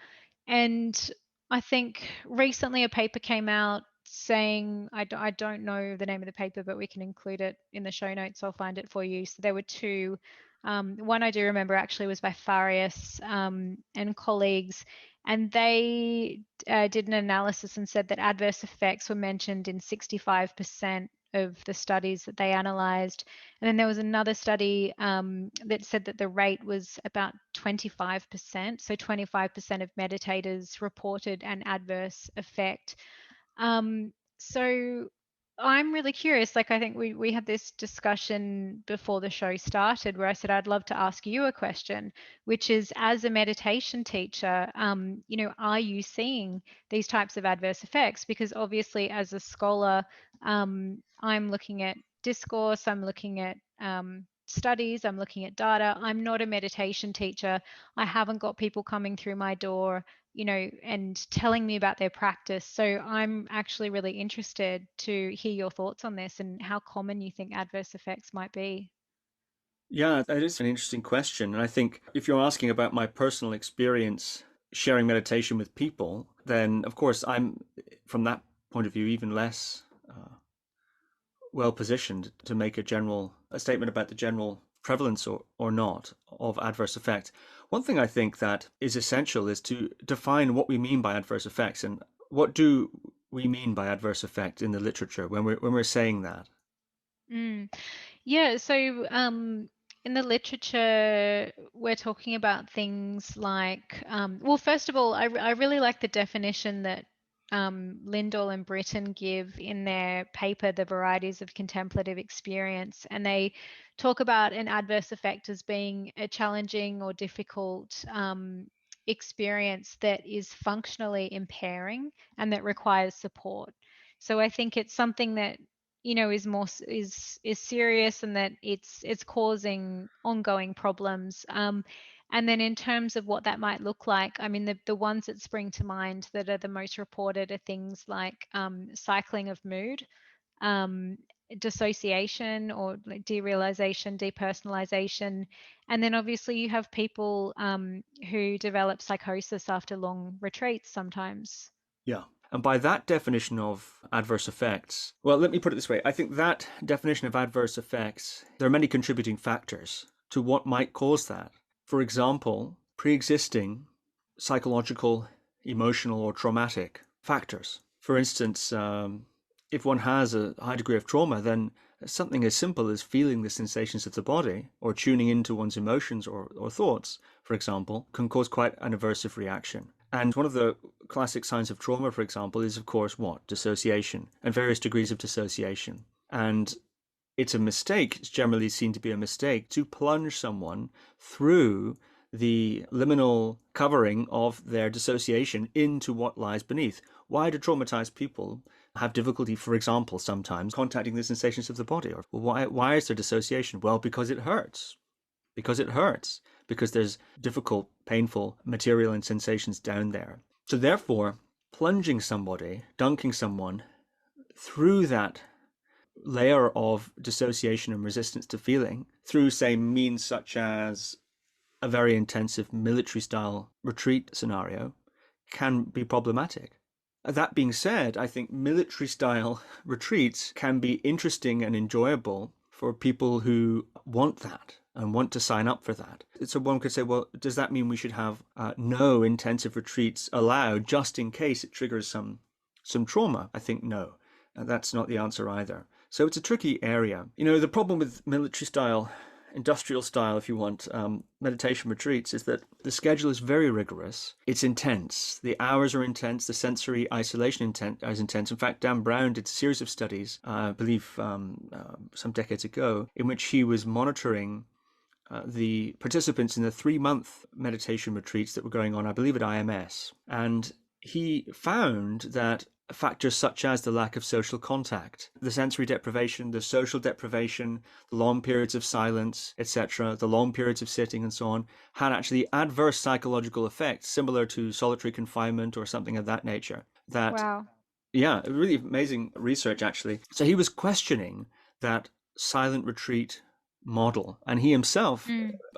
And I think recently a paper came out saying, I don't know the name of the paper, but we can include it in the show notes. I'll find it for you. So there were two. One I do remember actually was by Farias and colleagues, and they did an analysis and said that adverse effects were mentioned in 65% of the studies that they analyzed. And then there was another study that said that the rate was about 25%. So 25% of meditators reported an adverse effect. So I'm really curious. Like, I think we had this discussion before the show started where I said I'd love to ask you a question, which is, as a meditation teacher, are you seeing these types of adverse effects? Because obviously, as a scholar, I'm looking at discourse, I'm looking at studies, I'm looking at data. I'm not a meditation teacher. I haven't got people coming through my door and telling me about their practice. So I'm actually really interested to hear your thoughts on this and how common you think adverse effects might be. Yeah, that is an interesting question. And I think if you're asking about my personal experience sharing meditation with people, then of course I'm, from that point of view, even less well positioned to make a statement about the general prevalence or not of adverse effects. One thing I think that is essential is to define what we mean by adverse effects, and what do we mean by adverse effect in the literature when we're saying that. Mm. Yeah, so in the literature, we're talking about things like, well, first of all, I really like the definition that Lindahl and Britton give in their paper, The Varieties of Contemplative Experience. And they talk about an adverse effect as being a challenging or difficult experience that is functionally impairing and that requires support. So I think it's something that is more is serious, and that it's causing ongoing problems. And then in terms of what that might look like, I mean, the ones that spring to mind that are the most reported are things like cycling of mood, um, dissociation or like derealization, depersonalization. And then obviously you have people who develop psychosis after long retreats sometimes. Yeah. And by that definition of adverse effects, well, let me put it this way. I think that definition of adverse effects, there are many contributing factors to what might cause that. For example, pre-existing psychological, emotional, or traumatic factors. For instance, if one has a high degree of trauma, then something as simple as feeling the sensations of the body or tuning into one's emotions or thoughts, for example, can cause quite an aversive reaction. And one of the classic signs of trauma, for example, is, of course, what? Dissociation and various degrees of dissociation. And it's a mistake, it's generally seen to be a mistake, to plunge someone through the liminal covering of their dissociation into what lies beneath. Why do traumatized people have difficulty, for example, sometimes contacting the sensations of the body? Or why is there dissociation? Well, because it hurts. Because it hurts. Because there's difficult, painful material and sensations down there. So therefore, plunging somebody, dunking someone through that layer of dissociation and resistance to feeling through, say, means such as a very intensive military-style retreat scenario can be problematic. That being said, I think military-style retreats can be interesting and enjoyable for people who want that and want to sign up for that. So one could say, well, does that mean we should have no intensive retreats allowed just in case it triggers some trauma? I think no. That's not the answer either. So it's a tricky area. You know, the problem with military style, industrial style, if you want, meditation retreats is that the schedule is very rigorous. It's intense. The hours are intense. The sensory isolation is intense. In fact, Dan Brown did a series of studies, I believe some decades ago, in which he was monitoring the participants in the 3-month meditation retreats that were going on, I believe, at IMS. And he found that factors such as the lack of social contact, the sensory deprivation, the social deprivation, the long periods of silence, etc., the long periods of sitting and so on, had actually adverse psychological effects similar to solitary confinement or something of that nature. Wow. Yeah, really amazing research, actually. So he was questioning that silent retreat model. And he himself,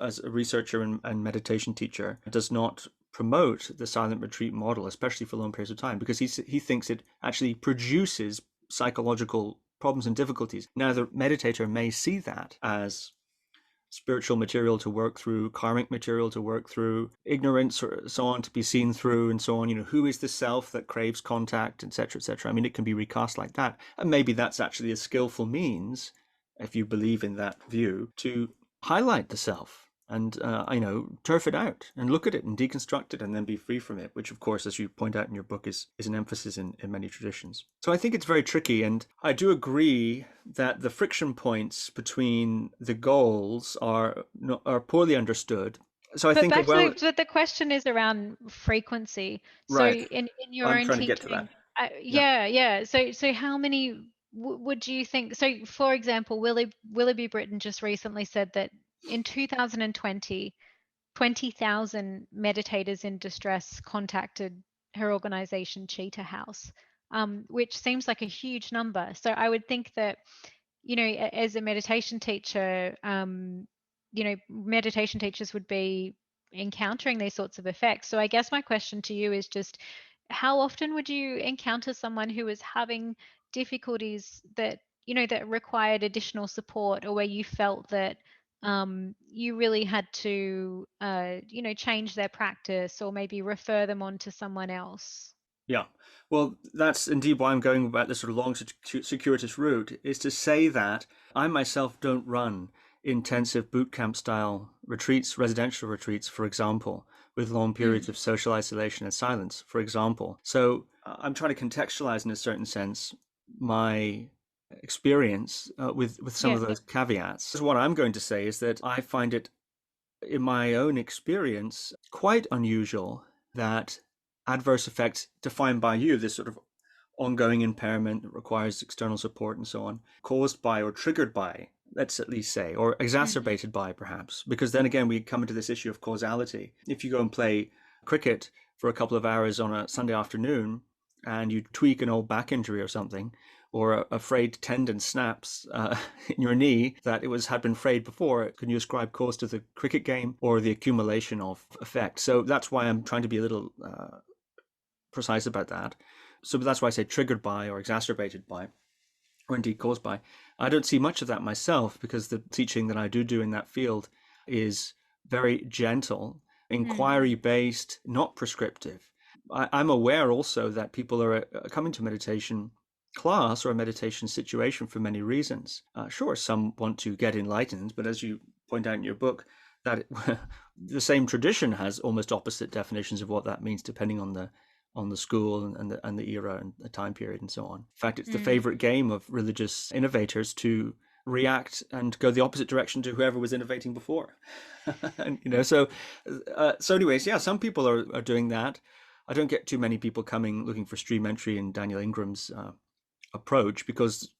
as a researcher and meditation teacher, does not promote the silent retreat model, especially for long periods of time, because he thinks it actually produces psychological problems and difficulties. Now, the meditator may see that as spiritual material to work through, karmic material to work through, ignorance or so on to be seen through, and so on. You know, who is the self that craves contact, etc., etc. I mean, it can be recast like that. And maybe that's actually a skillful means, if you believe in that view, to highlight the self and, turf it out and look at it and deconstruct it and then be free from it, which, of course, as you point out in your book, is an emphasis in many traditions. So I think it's very tricky. And I do agree that the friction points between the goals are poorly understood. So I think, but the question is around frequency. So right. in your I'm own trying to get to that. yeah. So how many would you think? So for example, Willoughby Britton just recently said that in 2020, 20,000 meditators in distress contacted her organization Cheetah House, which seems like a huge number. So I would think that, you know, as a meditation teacher, meditation teachers would be encountering these sorts of effects. So I guess my question to you is just, how often would you encounter someone who is having difficulties that, you know, that required additional support, or where you felt that you really had to, change their practice or maybe refer them on to someone else? Yeah, well, that's indeed why I'm going about this sort of long circuitous route, is to say that I myself don't run intensive boot camp style retreats, residential retreats, for example, with long periods of social isolation and silence, for example. So I'm trying to contextualize in a certain sense my experience with some of those caveats. So what I'm going to say is that I find it, in my own experience, quite unusual that adverse effects defined by you, this sort of ongoing impairment that requires external support and so on, caused by or triggered by, let's at least say, or exacerbated by perhaps, because then again we come into this issue of causality. If you go and play cricket for a couple of hours on a Sunday afternoon and you tweak an old back injury or something, or a frayed tendon snaps in your knee that had been frayed before, can you ascribe cause to the cricket game or the accumulation of effect? So that's why I'm trying to be a little precise about that. So that's why I say triggered by or exacerbated by, or indeed caused by. I don't see much of that myself because the teaching that I do in that field is very gentle, inquiry based, not prescriptive. I'm aware also that people are coming to meditation class or a meditation situation for many reasons. Sure, some want to get enlightened, but as you point out in your book, that the same tradition has almost opposite definitions of what that means depending on the school and the era and the time period and so on. In fact, it's the favorite game of religious innovators to react and go the opposite direction to whoever was innovating before. And, so anyways, yeah, some people are doing that. I don't get too many people coming looking for stream entry in Daniel Ingram's approach because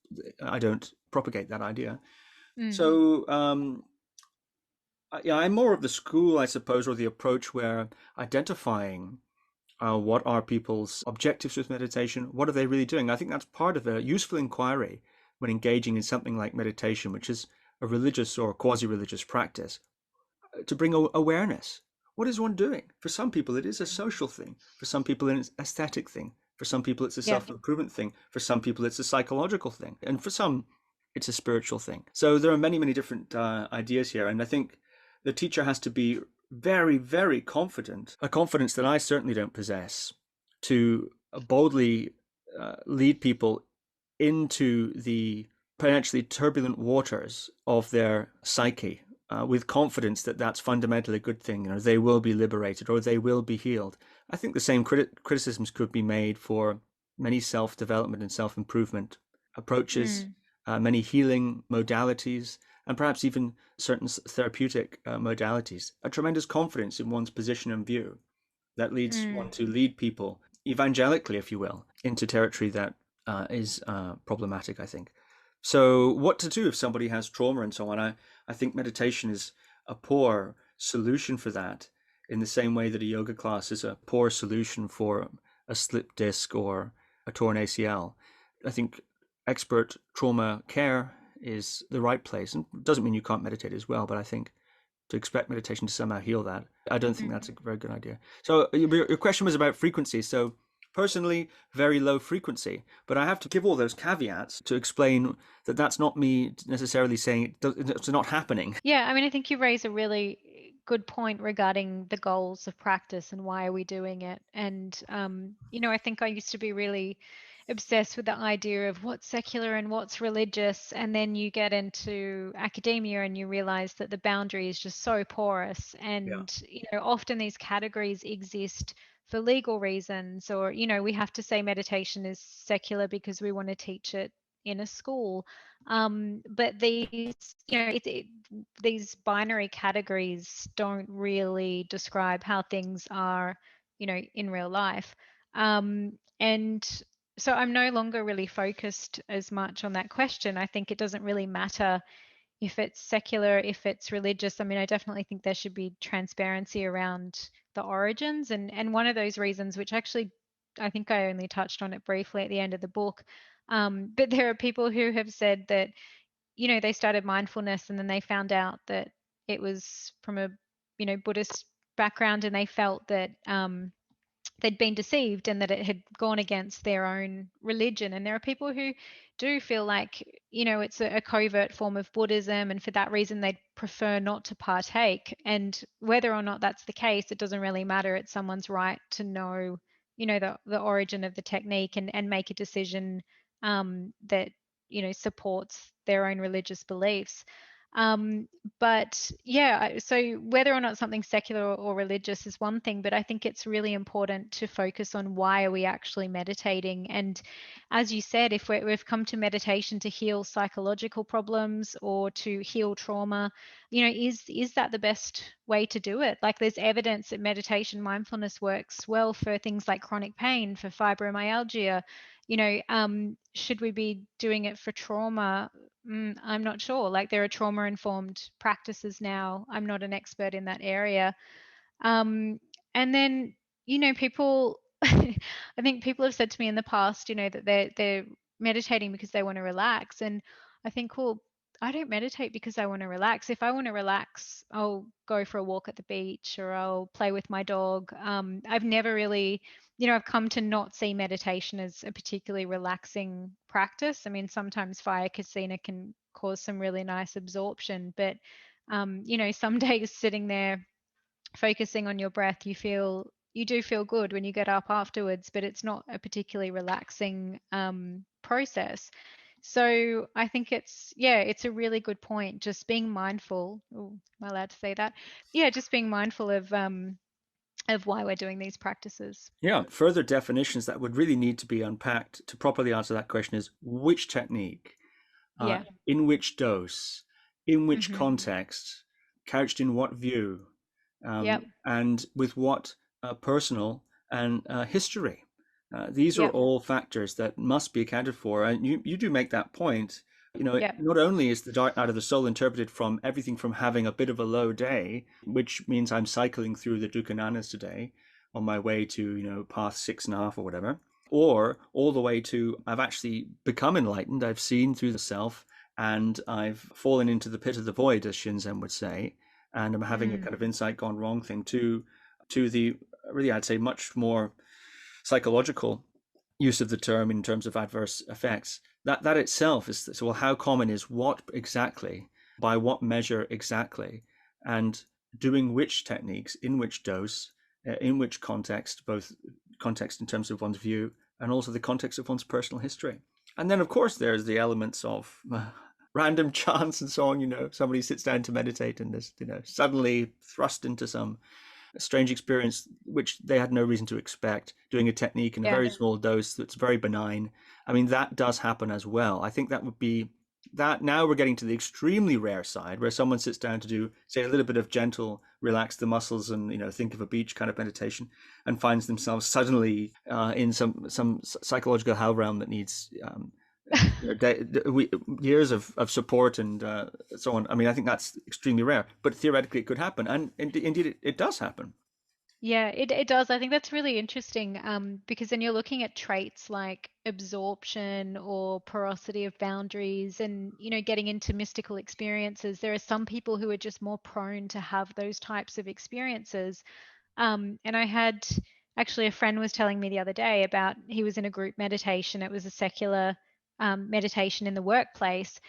I don't propagate that idea. So yeah, I'm more of the school, I suppose, or the approach where identifying what are people's objectives with meditation, what are they really doing? I think that's part of a useful inquiry when engaging in something like meditation, which is a religious or quasi-religious practice, to bring awareness. What is one doing? For some people, it is a social thing. For some people, it's an aesthetic thing. For some people, it's a self-improvement thing. For some people, it's a psychological thing. And for some, it's a spiritual thing. So there are many, many different ideas here. And I think the teacher has to be very, very confident, a confidence that I certainly don't possess, to boldly lead people into the potentially turbulent waters of their psyche with confidence that that's fundamentally a good thing. They will be liberated or they will be healed. I think the same criticisms could be made for many self-development and self-improvement approaches, many healing modalities, and perhaps even certain therapeutic modalities. A tremendous confidence in one's position and view that leads one to lead people evangelically, if you will, into territory that is problematic, I think. So what to do if somebody has trauma and so on? I think meditation is a poor solution for that, in the same way that a yoga class is a poor solution for a slipped disc or a torn ACL. I think expert trauma care is the right place. And it doesn't mean you can't meditate as well, but I think to expect meditation to somehow heal that, I don't think that's a very good idea. So your question was about frequency. So personally, very low frequency, but I have to give all those caveats to explain that that's not me necessarily saying it's not happening. Yeah, I mean, I think you raise a really good point regarding the goals of practice and why are we doing it. And, I think I used to be really obsessed with the idea of what's secular and what's religious. And then you get into academia and you realize that the boundary is just so porous. And, often these categories exist for legal reasons, or, we have to say meditation is secular because we want to teach it in a school. But these binary categories don't really describe how things are, in real life. And so I'm no longer really focused as much on that question. I think it doesn't really matter if it's secular, if it's religious. I mean, I definitely think there should be transparency around the origins. And one of those reasons, which actually I think I only touched on it briefly at the end of the book, but there are people who have said that, they started mindfulness and then they found out that it was from a, Buddhist background, and they felt that they'd been deceived and that it had gone against their own religion. And there are people who do feel like, it's a covert form of Buddhism, and for that reason they'd prefer not to partake. And whether or not that's the case, it doesn't really matter. It's someone's right to know, the origin of the technique and make a decision that, supports their own religious beliefs. But yeah, so whether or not something's secular or religious is one thing, but I think it's really important to focus on why are we actually meditating. And as you said, if we've come to meditation to heal psychological problems or to heal trauma, is that the best way to do it? Like, there's evidence that meditation, mindfulness works well for things like chronic pain, for fibromyalgia. Should we be doing it for trauma? I'm not sure. Like, there are trauma-informed practices now. I'm not an expert in that area. And then, people, I think people have said to me in the past, that they're meditating because they want to relax. And I think, well, I don't meditate because I want to relax. If I want to relax, I'll go for a walk at the beach or I'll play with my dog. I've never really, I've come to not see meditation as a particularly relaxing practice. I mean, sometimes fire kasina can cause some really nice absorption, but some days sitting there focusing on your breath, you do feel good when you get up afterwards, but it's not a particularly relaxing process. So I think it's a really good point. Just being mindful. Oh, am I allowed to say that? Yeah, just being mindful of why we're doing these practices. Yeah, further definitions that would really need to be unpacked to properly answer that question is which technique, Yeah. in which dose, in which Mhm. context, couched in what view, Yep. and with what personal and history. These are Yep. all factors that must be accounted for. And you do make that point. Yep. Not only is the dark night of the soul interpreted from everything from having a bit of a low day, which means I'm cycling through the Dukkananas today on my way to, path 6.5 or whatever, or all the way to I've actually become enlightened. I've seen through the self and I've fallen into the pit of the void, as Shinzen would say, and I'm having a Mm. kind of insight gone wrong thing to the really, I'd say, much more psychological use of the term in terms of adverse effects. That itself is so. Well, how common is what exactly, by what measure exactly, and doing which techniques in which dose, in which context, both context in terms of one's view and also the context of one's personal history. And then, of course, there's the elements of random chance and so on. Somebody sits down to meditate and is, suddenly thrust into some strange experience which they had no reason to expect, doing a technique in a Yeah. very small dose that's very benign. I mean, that does happen as well. I think that would be that. Now we're getting to the extremely rare side where someone sits down to do, say, a little bit of gentle relax the muscles and think of a beach kind of meditation, and finds themselves suddenly in some psychological hell realm that needs years of support and so on. I mean, I think that's extremely rare, but theoretically it could happen, and indeed it does happen. Yeah, it does. I think that's really interesting because then you're looking at traits like absorption or porosity of boundaries and, getting into mystical experiences. There are some people who are just more prone to have those types of experiences. And I had actually a friend was telling me the other day about he was in a group meditation. It was a secular meditation in the workplace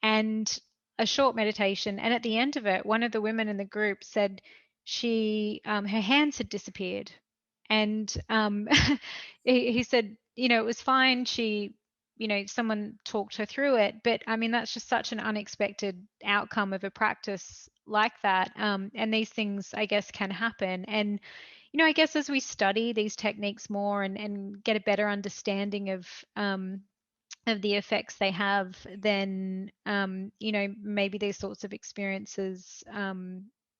and a short meditation. And at the end of it, one of the women in the group said she her hands had disappeared. And he said, it was fine. Someone talked her through it. But I mean, that's just such an unexpected outcome of a practice like that. And these things, I guess, can happen. And I guess as we study these techniques more and get a better understanding of the effects they have, then maybe these sorts of experiences,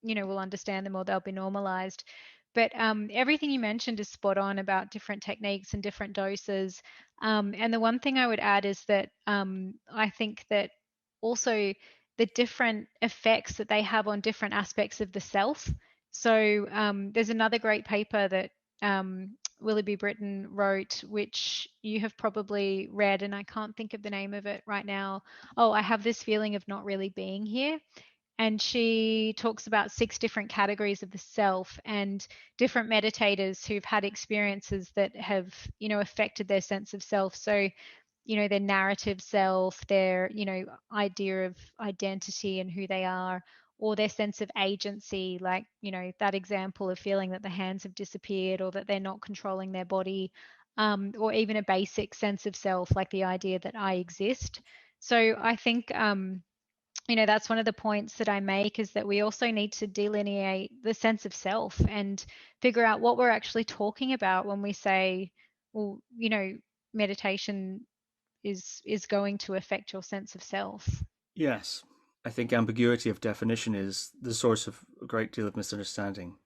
we'll understand them or they'll be normalized. But everything you mentioned is spot on about different techniques and different doses. And the one thing I would add is that I think that also the different effects that they have on different aspects of the self. So there's another great paper that Willoughby Britton wrote, which you have probably read, and I can't think of the name of it right now. Oh, I have this feeling of not really being here. And she talks about 6 different categories of the self and different meditators who've had experiences that have, affected their sense of self. So, their narrative self, their, idea of identity and who they are, or their sense of agency, like, that example of feeling that the hands have disappeared or that they're not controlling their body, or even a basic sense of self, like the idea that I exist. So I think, that's one of the points that I make is that we also need to delineate the sense of self and figure out what we're actually talking about when we say, well, meditation is going to affect your sense of self. Yes, I think ambiguity of definition is the source of a great deal of misunderstanding.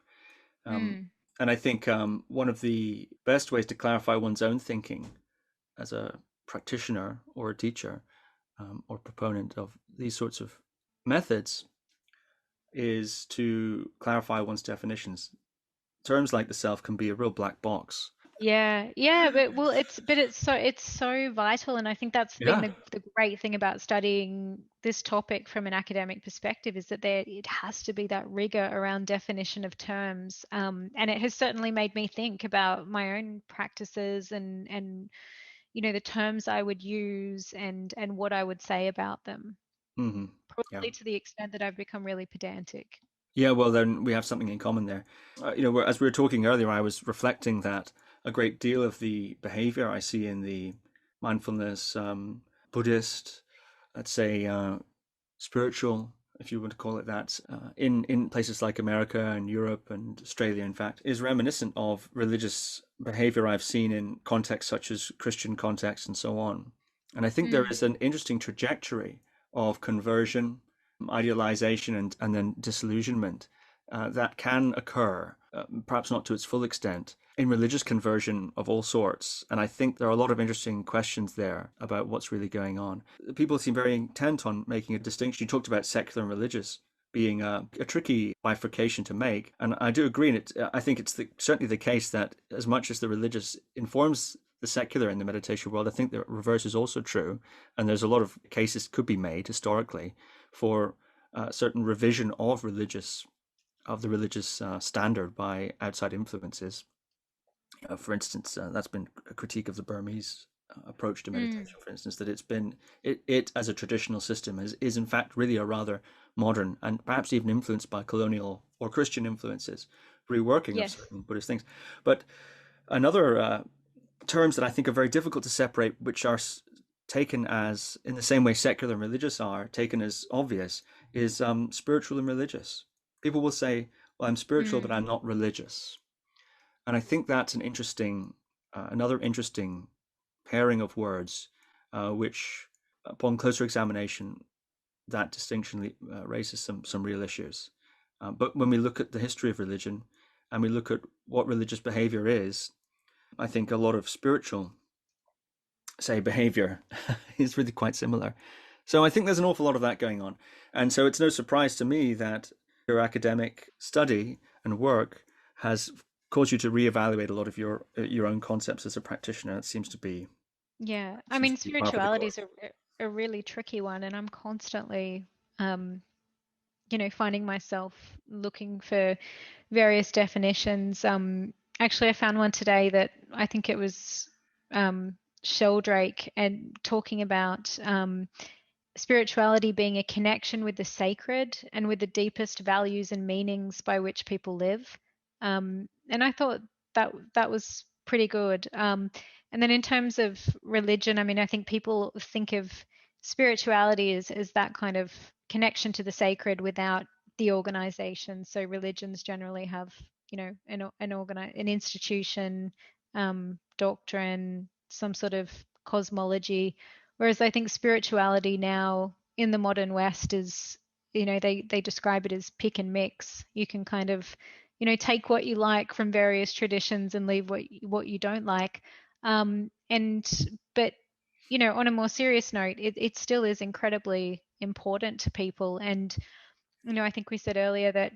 Um, Mm, and I think one of the best ways to clarify one's own thinking as a practitioner or a teacher or proponent of these sorts of methods is to clarify one's definitions. Terms like the self can be a real black box. Yeah, but well, it's so vital, and I think that's been Yeah. the great thing about studying this topic from an academic perspective is that there it has to be that rigor around definition of terms, and it has certainly made me think about my own practices and the terms I would use and what I would say about them, Hmm. Yeah. probably to the extent that I've become really pedantic. Yeah, well, then we have something in common there. As we were talking earlier, I was reflecting that a great deal of the behavior I see in the mindfulness, Buddhist, let's say, spiritual, if you want to call it that, in places like America and Europe and Australia, in fact, is reminiscent of religious behavior I've seen in contexts such as Christian contexts and so on. And I think there Mm, is an interesting trajectory of conversion, idealization, and then disillusionment that can occur, perhaps not to its full extent, in religious conversion of all sorts. And I think there are a lot of interesting questions there about what's really going on. People seem very intent on making a distinction. You talked about secular and religious being a tricky bifurcation to make. And I do agree. And I think it's certainly the case that as much as the religious informs the secular in the meditation world, I think the reverse is also true. And there's a lot of cases could be made historically for certain revision of the religious standard by outside influences. For instance, that's been a critique of the Burmese approach to mm, meditation. For instance, that it as a traditional system is in fact really a rather modern and perhaps even influenced by colonial or Christian influences, reworking of yes. certain Buddhist things. But another terms that I think are very difficult to separate, which are taken as, in the same way secular and religious are taken as obvious, is spiritual and religious. People will say, well, I'm spiritual, but Mm, I'm not religious. And I think that's another interesting pairing of words, which, upon closer examination, that distinction raises some real issues. But when we look at the history of religion and we look at what religious behavior is, I think a lot of spiritual, say, behavior is really quite similar. So I think there's an awful lot of that going on. And so it's no surprise to me that your academic study and work has caused you to reevaluate a lot of your own concepts as a practitioner. It yeah. I seems mean, to be par for the spirituality course. is a really tricky one, and I'm constantly, um, finding myself looking for various definitions. Actually, I found one today that I think it was Sheldrake and talking about spirituality being a connection with the sacred and with the deepest values and meanings by which people live. And I thought that was pretty good. And then in terms of religion, I mean, I think people think of spirituality as that kind of connection to the sacred without the organization. So religions generally have, an institution, doctrine, some sort of cosmology. Whereas I think spirituality now in the modern West is, they describe it as pick and mix. You can kind of, take what you like from various traditions and leave what you don't like. And but on a more serious note, it still is incredibly important to people. And I think we said earlier that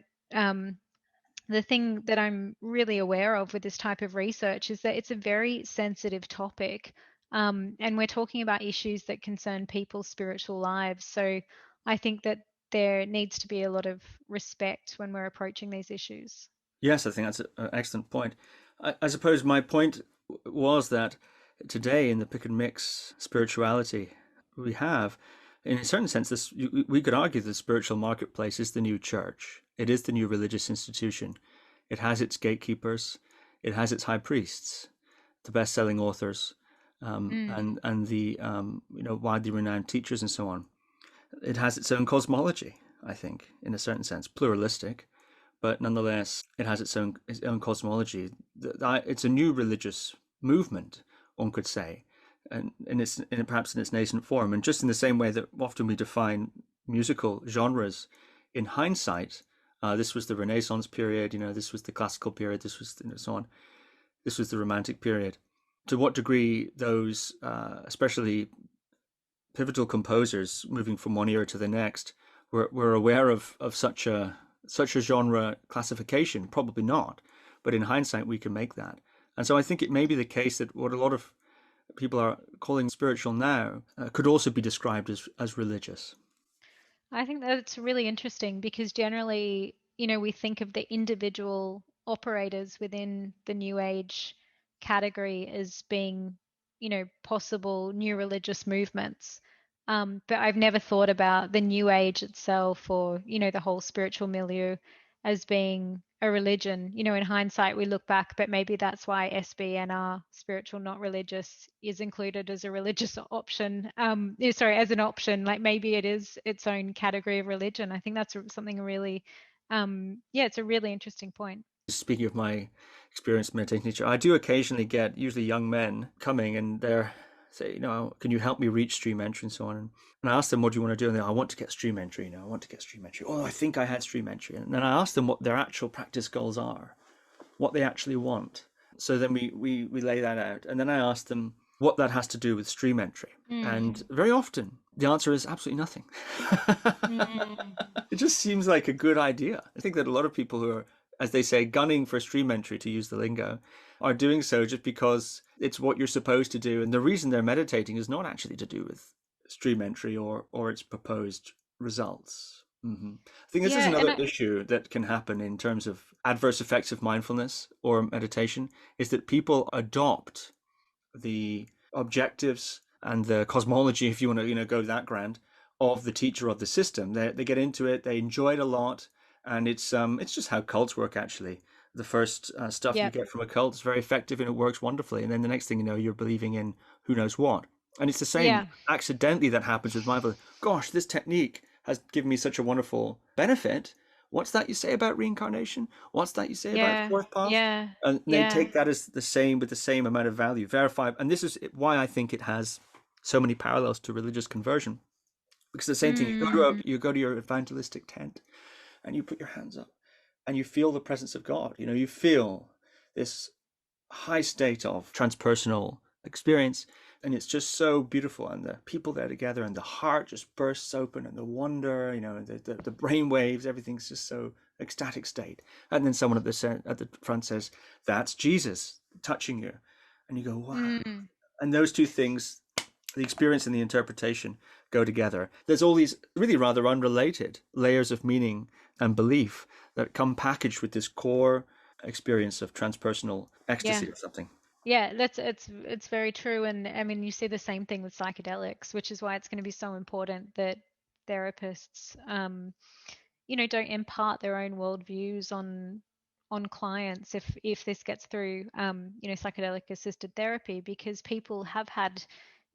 the thing that I'm really aware of with this type of research is that it's a very sensitive topic. And we're talking about issues that concern people's spiritual lives. So I think that there needs to be a lot of respect when we're approaching these issues. Yes, I think that's an excellent point. I suppose my point was that today in the pick and mix spirituality we have, in a certain sense, we could argue the spiritual marketplace is the new church. It is the new religious institution. It has its gatekeepers. It has its high priests, the best-selling authors, Mm, and the widely renowned teachers and so on. It has its own cosmology, I think, in a certain sense, pluralistic, but nonetheless, it has its own cosmology. It's a new religious movement, one could say, and perhaps in its nascent form. And just in the same way that often we define musical genres in hindsight, this was the Renaissance period, this was the classical period, this was so on. This was the Romantic period. To what degree those, especially pivotal composers moving from one era to the next, were aware of such a genre classification? Probably not, but in hindsight we can make that. And so I think it may be the case that what a lot of people are calling spiritual now could also be described as religious. I think that's really interesting because generally, we think of the individual operators within the New Age category as being, possible new religious movements. But I've never thought about the New Age itself or, the whole spiritual milieu as being a religion. In hindsight, we look back, but maybe that's why SBNR, spiritual not religious, is included as a religious option. Sorry, as an option. Like maybe it is its own category of religion. I think that's something really, it's a really interesting point. Speaking of my experienced meditation teacher, I do occasionally get usually young men coming and they're say, can you help me reach stream entry and so on. And I ask them, what do you want to do? And they, I want to get stream entry. I want to get stream entry. Oh, I think I had stream entry. And then I ask them what their actual practice goals are, what they actually want. So then we lay that out. And then I ask them what that has to do with stream entry. And very often the answer is absolutely nothing. It just seems like a good idea. I think that a lot of people who are, as they say, gunning for stream entry, to use the lingo, are doing so just because it's what you're supposed to do. And the reason they're meditating is not actually to do with stream entry or its proposed results. I think this is another issue that can happen in terms of adverse effects of mindfulness or meditation, is that people adopt the objectives and the cosmology, if you want to go that grand, of the teacher of the system. They get into it, they enjoy it a lot, and it's just how cults work, actually. The first stuff you get from a cult is very effective and it works wonderfully, and then the next thing you know, you're believing in who knows what. And it's the same accidentally that happens with mindfulness. Gosh, this technique has given me such a wonderful benefit. What's that you say about reincarnation? What's that you say about fourth path? And they take that as the same, with the same amount of value, verified. And this is why I think it has so many parallels to religious conversion. Because the same thing, you go to your evangelistic tent and you put your hands up and you feel the presence of God. You feel this high state of transpersonal experience, and it's just so beautiful, and the people there together, and the heart just bursts open, and the wonder, the brain waves, everything's just so ecstatic state. And then someone at the front says, "That's Jesus touching you," and you go, "Wow!" And those two things, the experience and the interpretation, go together. There's all these really rather unrelated layers of meaning and belief that come packaged with this core experience of transpersonal ecstasy or something. Yeah, it's very true. And I mean, you see the same thing with psychedelics, which is why it's going to be so important that therapists, don't impart their own worldviews on clients if this gets through, psychedelic-assisted therapy, because people have had,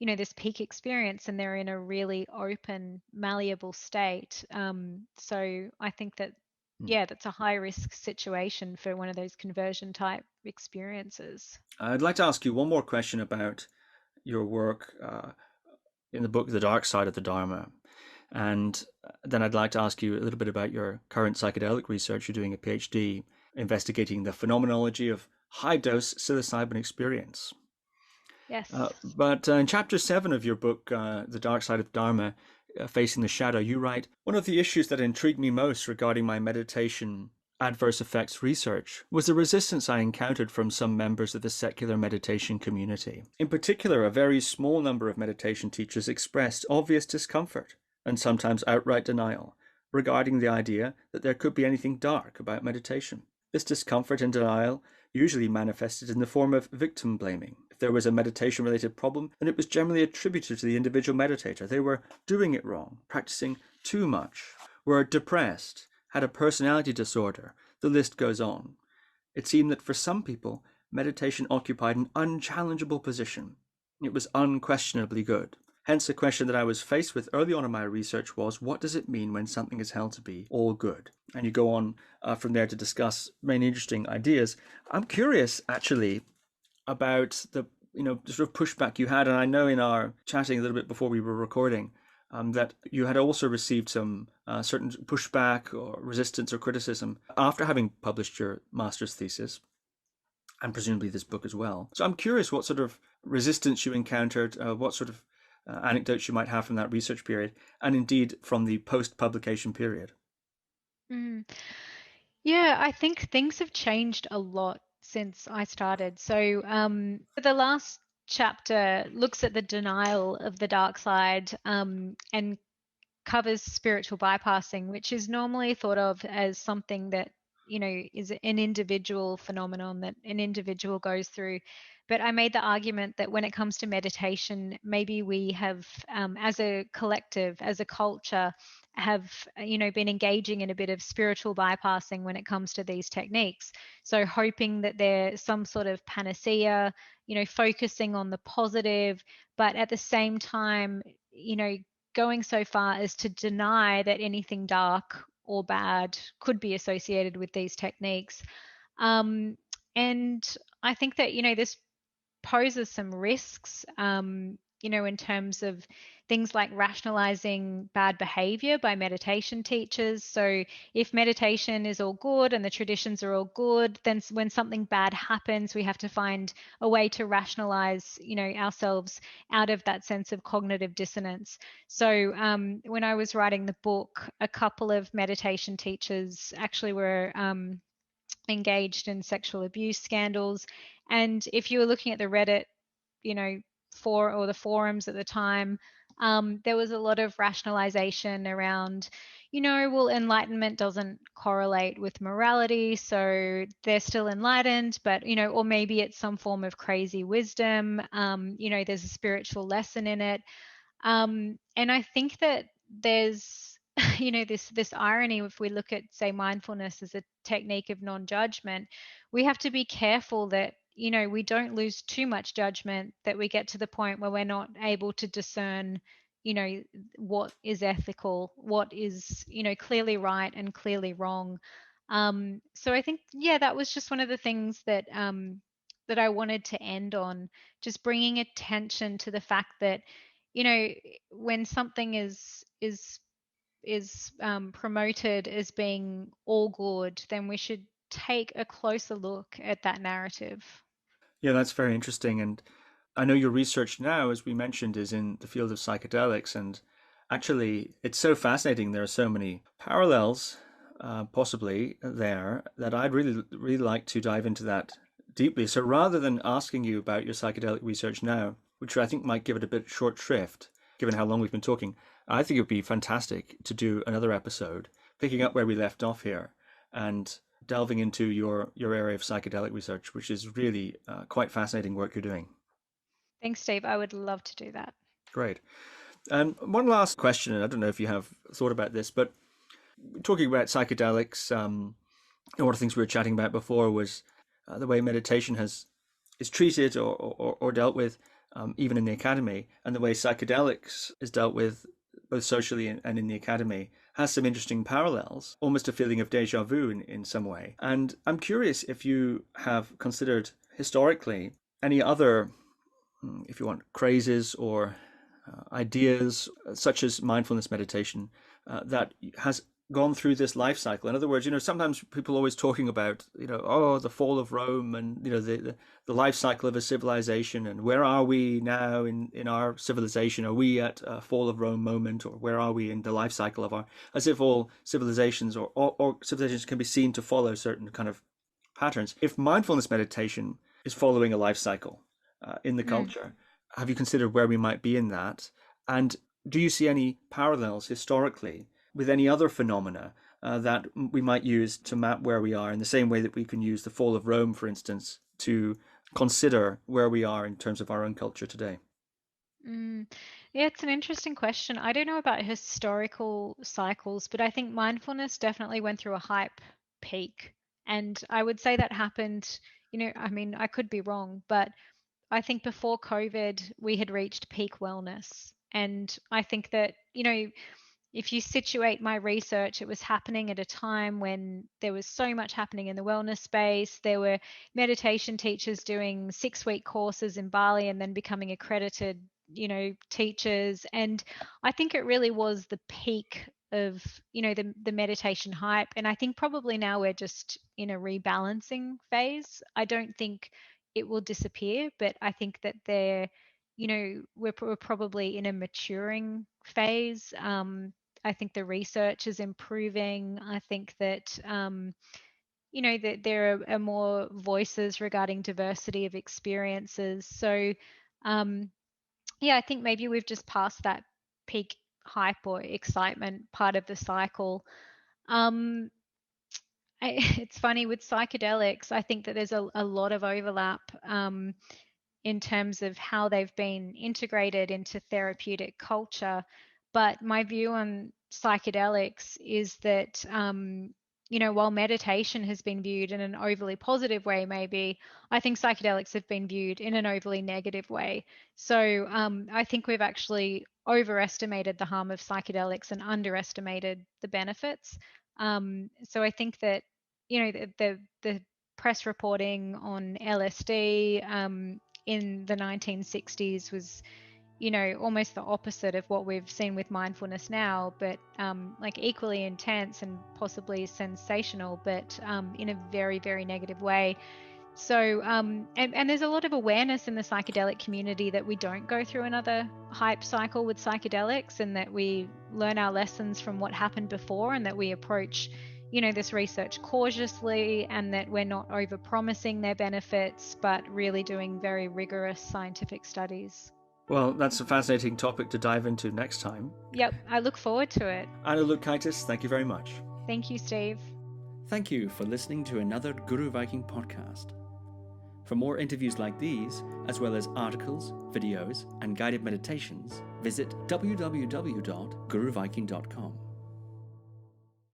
this peak experience and they're in a really open, malleable state. So I think that, that's a high risk situation for one of those conversion type experiences. I'd like to ask you one more question about your work in the book, The Dark Side of the Dharma. And then I'd like to ask you a little bit about your current psychedelic research. You're doing a PhD investigating the phenomenology of high-dose psilocybin experience. Yes. But in chapter 7 of your book, The Dark Side of Dharma, Facing the Shadow, you write, "One of the issues that intrigued me most regarding my meditation adverse effects research was the resistance I encountered from some members of the secular meditation community. In particular, a very small number of meditation teachers expressed obvious discomfort and sometimes outright denial regarding the idea that there could be anything dark about meditation. This discomfort and denial usually manifested in the form of victim blaming. If there was a meditation-related problem, then it was generally attributed to the individual meditator. They were doing it wrong, practicing too much, were depressed, had a personality disorder. The list goes on. It seemed that for some people, meditation occupied an unchallengeable position. It was unquestionably good. Hence, the question that I was faced with early on in my research was, what does it mean when something is held to be all good? And you go on from there to discuss many interesting ideas. I'm curious, actually, about the sort of pushback you had, and I know in our chatting a little bit before we were recording that you had also received some certain pushback or resistance or criticism after having published your master's thesis, and presumably this book as well. So I'm curious what sort of resistance you encountered, what sort of anecdotes you might have from that research period, and indeed from the post-publication period. Yeah, I think things have changed a lot since I started. So the last chapter looks at the denial of the dark side, and covers spiritual bypassing, which is normally thought of as something that, is an individual phenomenon that an individual goes through. But I made the argument that when it comes to meditation, maybe we have, as a collective, as a culture, have, been engaging in a bit of spiritual bypassing when it comes to these techniques. So hoping that they're some sort of panacea, focusing on the positive, but at the same time, going so far as to deny that anything dark or bad could be associated with these techniques. Um, and I think that, this poses some risks, in terms of things like rationalizing bad behavior by meditation teachers. So, if meditation is all good and the traditions are all good, then when something bad happens, we have to find a way to rationalize, ourselves out of that sense of cognitive dissonance. So, when I was writing the book, a couple of meditation teachers actually were engaged in sexual abuse scandals. And if you were looking at the Reddit, you know, or the forums at the time, there was a lot of rationalization around, well, enlightenment doesn't correlate with morality, so they're still enlightened, but, or maybe it's some form of crazy wisdom. There's a spiritual lesson in it. And I think that there's, this irony. If we look at, say, mindfulness as a technique of non-judgment, we have to be careful that, we don't lose too much judgment, that we get to the point where we're not able to discern, what is ethical, what is, clearly right and clearly wrong. So I think, yeah, that was just one of the things that that I wanted to end on, just bringing attention to the fact that, when something is promoted as being all good, then we should take a closer look at that narrative. Yeah, that's very interesting. And I know your research now, as we mentioned, is in the field of psychedelics. And actually, it's so fascinating. There are so many parallels, possibly there, that I'd really, really like to dive into that deeply. So rather than asking you about your psychedelic research now, which I think might give it a bit short shrift, given how long we've been talking, I think it would be fantastic to do another episode, picking up where we left off here, and delving into your area of psychedelic research, which is really quite fascinating work you're doing. Thanks, Steve. I would love to do that. Great. And one last question, and I don't know if you have thought about this, but talking about psychedelics, one of the things we were chatting about before was the way meditation is treated or dealt with, even in the academy, and the way psychedelics is dealt with both socially and in the academy has some interesting parallels, almost a feeling of deja vu in some way. And I'm curious if you have considered historically any other, if you want, crazes or ideas such as mindfulness meditation that has gone through this life cycle. In other words, sometimes people are always talking about, oh, the fall of Rome and, the life cycle of a civilization and where are we now in our civilization? Are we at a fall of Rome moment, or where are we in the life cycle of as if all civilizations or civilizations can be seen to follow certain kind of patterns. If mindfulness meditation is following a life cycle in the Mm. culture, have you considered where we might be in that? And do you see any parallels historically with any other phenomena that we might use to map where we are, in the same way that we can use the fall of Rome, for instance, to consider where we are in terms of our own culture today? Mm. Yeah, it's an interesting question. I don't know about historical cycles, but I think mindfulness definitely went through a hype peak. And I would say that happened, I mean, I could be wrong, but I think before COVID, we had reached peak wellness. And I think that, if you situate my research, it was happening at a time when there was so much happening in the wellness space. There were meditation teachers doing 6-week courses in Bali and then becoming accredited, teachers. And I think it really was the peak of, the meditation hype. And I think probably now we're just in a rebalancing phase. I don't think it will disappear, but I think that we're probably in a maturing phase. I think the research is improving. I think that that there are more voices regarding diversity of experiences. So, I think maybe we've just passed that peak hype or excitement part of the cycle. Um, it's funny with psychedelics, I think that there's a lot of overlap in terms of how they've been integrated into therapeutic culture. But my view on psychedelics is that, while meditation has been viewed in an overly positive way, maybe, I think psychedelics have been viewed in an overly negative way. So I think we've actually overestimated the harm of psychedelics and underestimated the benefits. So I think that, the press reporting on LSD in the 1960s was, almost the opposite of what we've seen with mindfulness now, but like equally intense and possibly sensational, but in a very, very negative way. So, and there's a lot of awareness in the psychedelic community that we don't go through another hype cycle with psychedelics, and that we learn our lessons from what happened before, and that we approach, this research cautiously, and that we're not over-promising their benefits, but really doing very rigorous scientific studies. Well, that's a fascinating topic to dive into next time. Yep, I look forward to it. Anna Lutkajtis, thank you very much. Thank you, Steve. Thank you for listening to another Guru Viking podcast. For more interviews like these, as well as articles, videos, and guided meditations, visit www.guruviking.com.